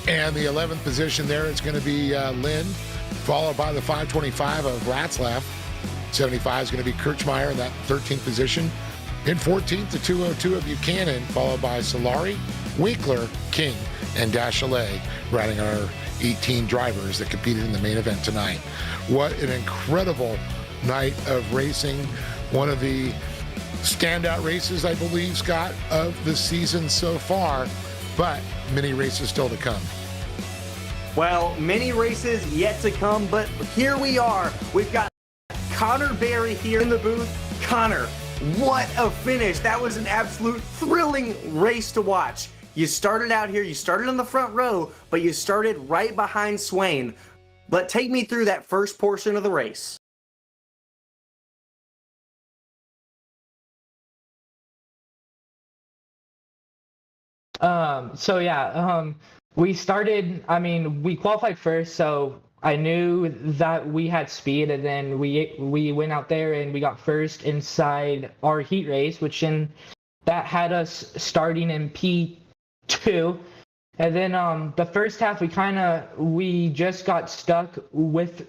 Speaker 3: And the 11th position there is going to be Lynn, followed by the 525 of Ratzlaff. 75 is going to be Kirchmeier in that 13th position. In 14th, the 202 of Buchanan, followed by Solari, Winkler, King, and Dashalet, riding our 18 drivers that competed in the main event tonight. What an incredible night of racing. One of the standout races, I believe, Scott, of the season so far, but many races still to come.
Speaker 2: Well, many races yet to come, but here we are. We've got Connor Berry here in the booth. Connor, what a finish. That was an absolute thrilling race to watch. You started out here, you started on the front row, but you started right behind Swain. But take me through that first portion of the race.
Speaker 4: We started, we qualified first, so I knew that we had speed, and then we went out there and we got first inside our heat race, that had us starting in P2. And then the first half we just got stuck with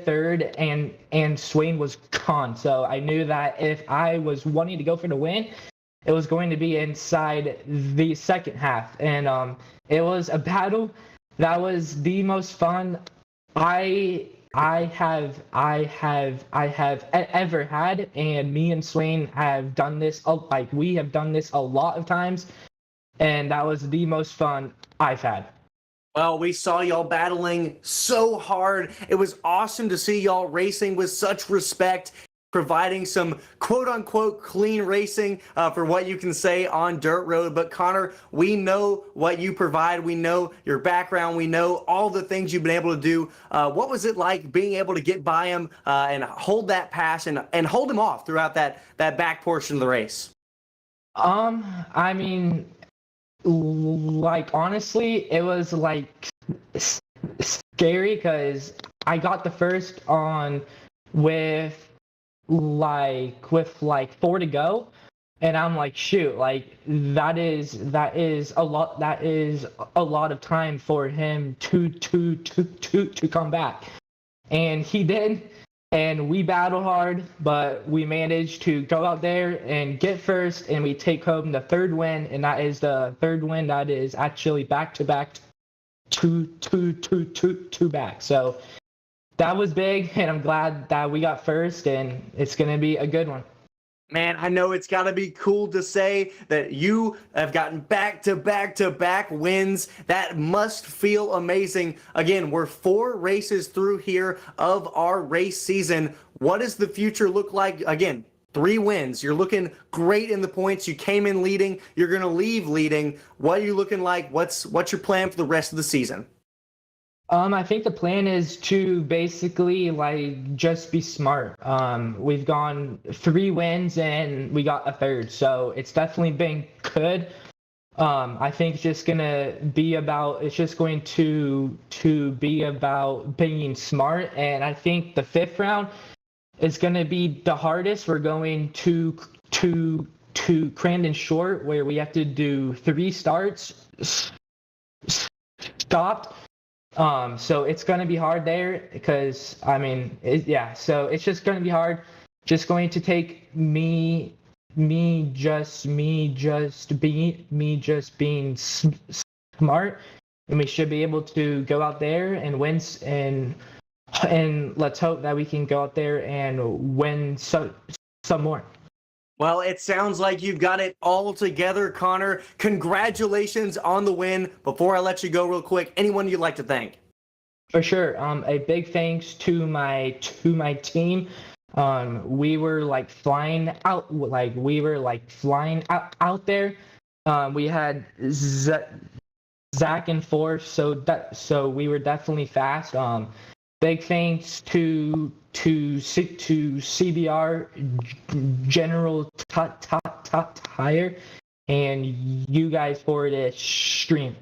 Speaker 4: third, and Swain was gone. So I knew that if I was wanting to go for the win, it was going to be inside the second half. And it was a battle that was the most fun I have ever had. And me and Swain have done this, we have done this a lot of times, and that was the most fun I've had.
Speaker 2: Well, we saw y'all battling so hard. It was awesome to see y'all racing with such respect, providing some quote-unquote clean racing for what you can say on dirt road. But Connor, we know what you provide. We know your background. We know all the things you've been able to do. What was it like being able to get by him and hold that pass and hold him off throughout that back portion of the race?
Speaker 4: Honestly, it was scary because I got the first on with 4 to go, and I'm like, shoot, that is a lot of time for him to come back. And he did, and we battled hard, but we managed to go out there and get first, and we take home the third win, and that is the third win that is actually back-to-back, two back. So that was big, and I'm glad that we got first, and it's going to be a good one.
Speaker 2: Man, I know it's got to be cool to say that you have gotten back-to-back wins. That must feel amazing. Again, we're 4 races through here of our race season. What does the future look like? Again, 3 wins. You're looking great in the points. You came in leading. You're going to leave leading. What are you looking like? What's your plan for the rest of the season?
Speaker 4: I think the plan is to basically just be smart. We've gone 3 wins and we got a third, so it's definitely been good. I think it's just going to be about being smart, and I think the 5th round is going to be the hardest. We're going to Crandon Short, where we have to do 3 starts stopped. So it's going to be hard there because, so it's just going to be hard. Just going to take me just being smart, and we should be able to go out there and win, and let's hope that we can go out there and win some more.
Speaker 2: Well, it sounds like you've got it all together, Connor. Congratulations on the win. Before I let you go real quick, anyone you'd like to thank?
Speaker 4: For sure. A big thanks to my team. We were flying out out there. We had Zach and Force, so we were definitely fast. Big thanks to CBR, General Tire, and you guys for this stream.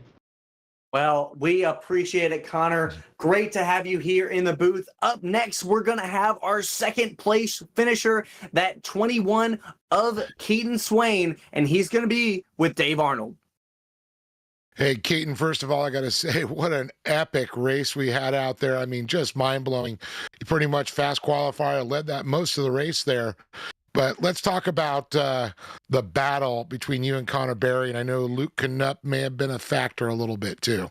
Speaker 2: Well, we appreciate it, Connor. Great to have you here in the booth. Up next, we're going to have our 2nd place finisher, that 21 of Keaton Swain, and he's going to be with Dave Arnold.
Speaker 3: Hey, Keaton, first of all, I got to say, what an epic race we had out there. I mean, just mind-blowing. You pretty much fast qualifier, led that most of the race there. But let's talk about the battle between you and Connor Berry, and I know Luke Knupp may have been a factor a little bit too.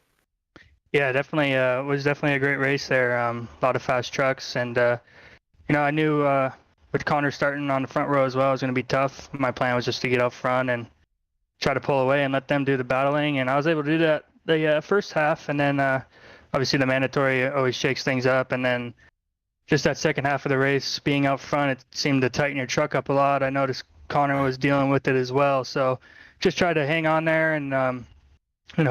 Speaker 5: Yeah, definitely. Was definitely a great race there. A lot of fast trucks, and I knew with Connor starting on the front row as well, it was going to be tough. My plan was just to get up front and try to pull away and let them do the battling. And I was able to do that the first half. And then obviously the mandatory always shakes things up. And then just that second half of the race, being out front, it seemed to tighten your truck up a lot. I noticed Connor was dealing with it as well. So just try to hang on there and,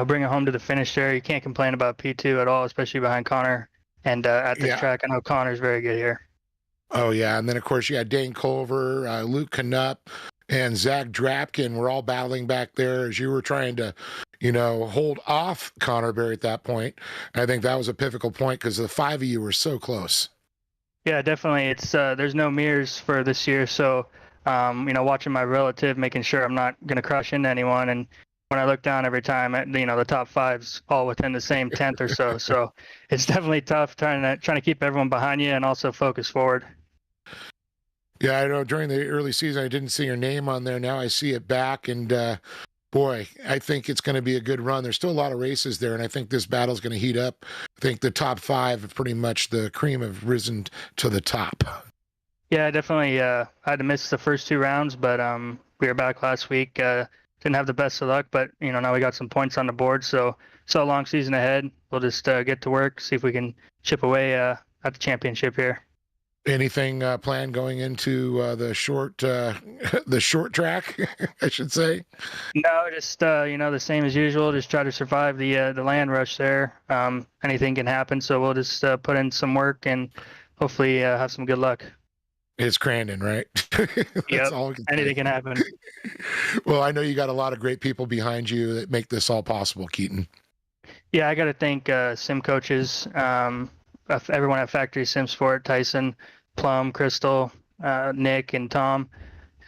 Speaker 5: bring it home to the finish there. You can't complain about P2 at all, especially behind Connor. And at this track, I know Connor's very good here.
Speaker 3: Oh, yeah. And then, of course, you had Dane Culver, Luke Knupp, and Zach Drapkin were all battling back there as you were trying to, hold off Connor Berry at that point. I think that was a pivotal point because the 5 of you were so close.
Speaker 5: Yeah, definitely. It's there's no mirrors for this year. So, watching my relative, making sure I'm not going to crash into anyone. And when I look down every time, the top five's all within the same tenth or so. So it's definitely tough trying to keep everyone behind you and also focus forward.
Speaker 3: Yeah, I know during the early season, I didn't see your name on there. Now I see it back. And boy, I think it's going to be a good run. There's still a lot of races there. And I think this battle's going to heat up. I think the top five, pretty much the cream have risen to the top.
Speaker 5: Yeah, definitely. I had to miss the first 2 rounds, but we were back last week. Didn't have the best of luck, but now we got some points on the board. So a long season ahead. We'll just get to work, see if we can chip away at the championship here.
Speaker 3: Anything planned going into the short track, I should say?
Speaker 5: No, just the same as usual. Just try to survive the land rush there. Anything can happen, so we'll just put in some work and hopefully have some good luck.
Speaker 3: It's Crandon, right?
Speaker 5: Yep. Anything can happen.
Speaker 3: Well, I know you got a lot of great people behind you that make this all possible, Keaton.
Speaker 5: Yeah, I got to thank sim coaches, everyone at Factory Sim Sport, Tyson, Plum, Crystal, Nick, and Tom,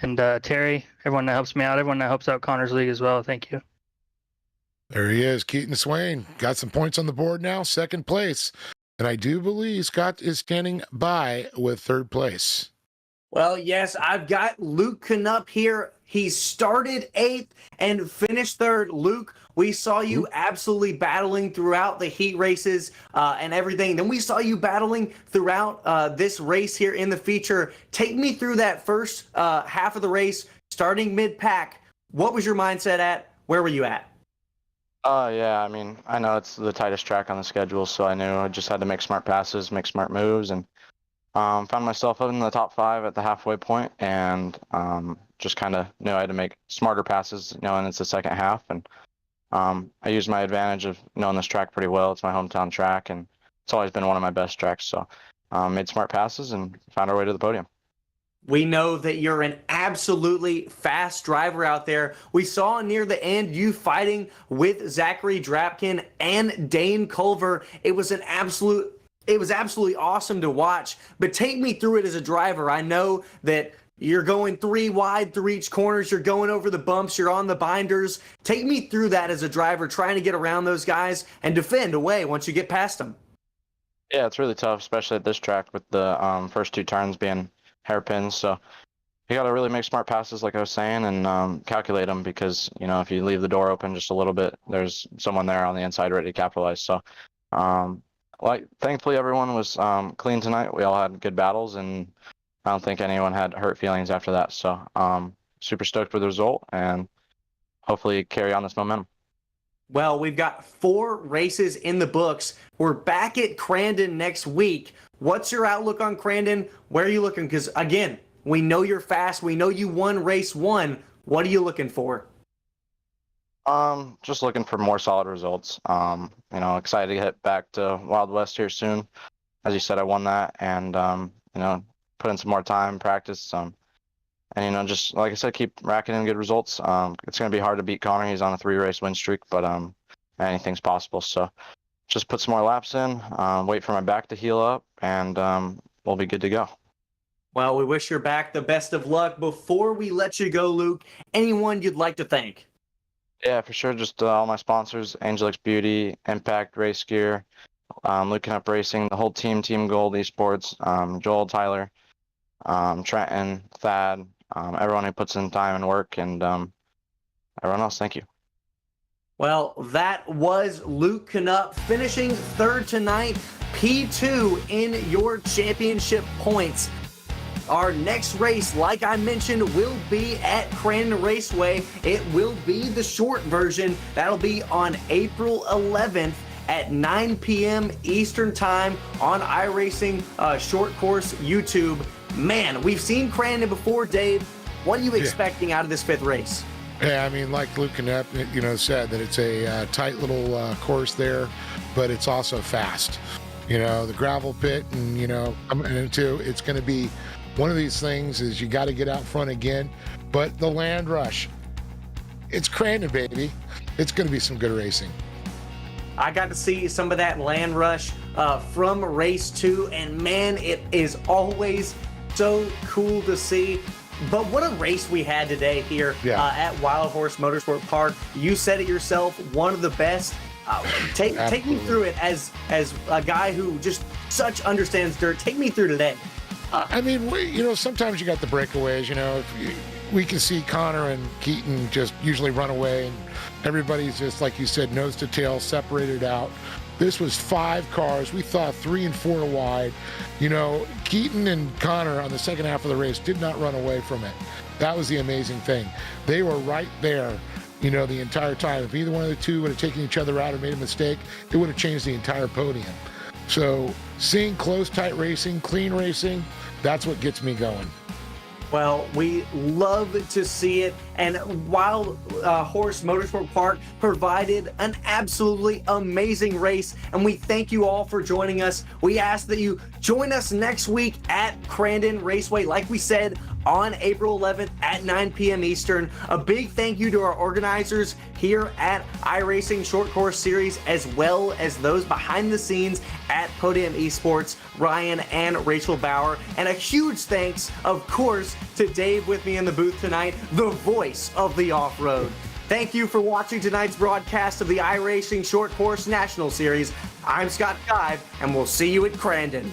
Speaker 5: and Terry. Everyone that helps me out. Everyone that helps out Connor's League as well. Thank you.
Speaker 3: There he is, Keaton Swain. Got some points on the board now, second place. And I do believe Scott is standing by with third place.
Speaker 2: Well, yes, I've got Luke Knupp here. He started 8th and finished 3rd. Luke, we saw you absolutely battling throughout the heat races and everything. Then we saw you battling throughout this race here in the feature. Take me through that first half of the race, starting mid-pack. What was your mindset at? Where were you at?
Speaker 6: Yeah, I mean, I know it's the tightest track on the schedule, so I knew I just had to make smart passes, make smart moves, and found myself in the top 5 at the halfway point, and just kind of knew I had to make smarter passes, knowing it's the second half. And I used my advantage of knowing this track pretty well. It's my hometown track, and it's always been one of my best tracks. So made smart passes and found our way to the podium.
Speaker 2: We know that you're an absolutely fast driver out there. We saw near the end you fighting with Zachary Drapkin and Dane Culver. It was absolutely awesome to watch. But take me through it as a driver. I know that you're going 3 wide through each corners. You're going over the bumps. You're on the binders. Take me through that as a driver, trying to get around those guys and defend away once you get past them.
Speaker 6: Yeah, it's really tough, especially at this track with the first 2 turns being hairpins. So you got to really make smart passes, like I was saying, and calculate them, because if you leave the door open just a little bit, there's someone there on the inside ready to capitalize. So thankfully everyone was clean tonight. We all had good battles, and I don't think anyone had hurt feelings after that. So super stoked with the result, and hopefully carry on this momentum.
Speaker 2: Well, we've got 4 races in the books. We're back at Crandon next week. What's your outlook on Crandon? Where are you looking? Because, again, we know you're fast. We know you won race 1. What are you looking for?
Speaker 6: Just looking for more solid results. Excited to get back to Wild West here soon. As you said, I won that, and, put in some more time, practice, and, just like I said, keep racking in good results. It's going to be hard to beat Connor. He's on a 3-race win streak, but anything's possible. So just put some more laps in, wait for my back to heal up, and we'll be good to go.
Speaker 2: Well, we wish your back the best of luck. Before we let you go, Luke, anyone you'd like to thank?
Speaker 6: Yeah, for sure. Just all my sponsors, Angelix Beauty, Impact Race Gear, Luke Knupp Racing, the whole team, Team Gold Esports, Joel, Tyler, Trenton, Thad, everyone who puts in time and work, and everyone else, thank you.
Speaker 2: Well, that was Luke Knupp finishing 3rd tonight, P2 in your championship points. Our next race, like I mentioned, will be at Crandon Raceway. It will be the short version. That'll be on April 11th at 9 p.m. Eastern Time on iRacing Short Course YouTube. Man, we've seen Crandon before, Dave. What are you expecting out of this 5th race?
Speaker 3: Yeah, I mean, like Luke Knapp, said, that it's a tight little course there, but it's also fast. The gravel pit, and coming into it's going to be one of these things is you got to get out front again, but the land rush, it's Crandon, baby. It's going to be some good racing.
Speaker 2: I got to see some of that land rush from race 2, and man, it is always so cool to see. But what a race we had today here at Wild Horse Motorsport Park. You said it yourself, one of the best. Take me through it as a guy who just such understands dirt. Take me through today.
Speaker 3: I mean, sometimes you got the breakaways. We can see Connor and Keaton just usually run away, and everybody's just, like you said, nose to tail, separated out. This was 5 cars. We thought 3 and 4 wide. Keaton and Connor on the second half of the race did not run away from it. That was the amazing thing. They were right there, the entire time. If either one of the two would have taken each other out or made a mistake, it would have changed the entire podium. So seeing close, tight racing, clean racing, that's what gets me going.
Speaker 2: Well, we love to see it, and Wild Horse Motorsport Park provided an absolutely amazing race, and we thank you all for joining us. We ask that you join us next week at Crandon Raceway, like we said, on April 11th at 9 p.m. Eastern. A big thank you to our organizers here at iRacing Short Course Series, as well as those behind the scenes at Podium Esports, Ryan and Rachel Bauer. And a huge thanks, of course, to Dave with me in the booth tonight, the voice of the off-road. Thank you for watching tonight's broadcast of the iRacing Short Course National Series. I'm Scott Kive, and we'll see you at Crandon.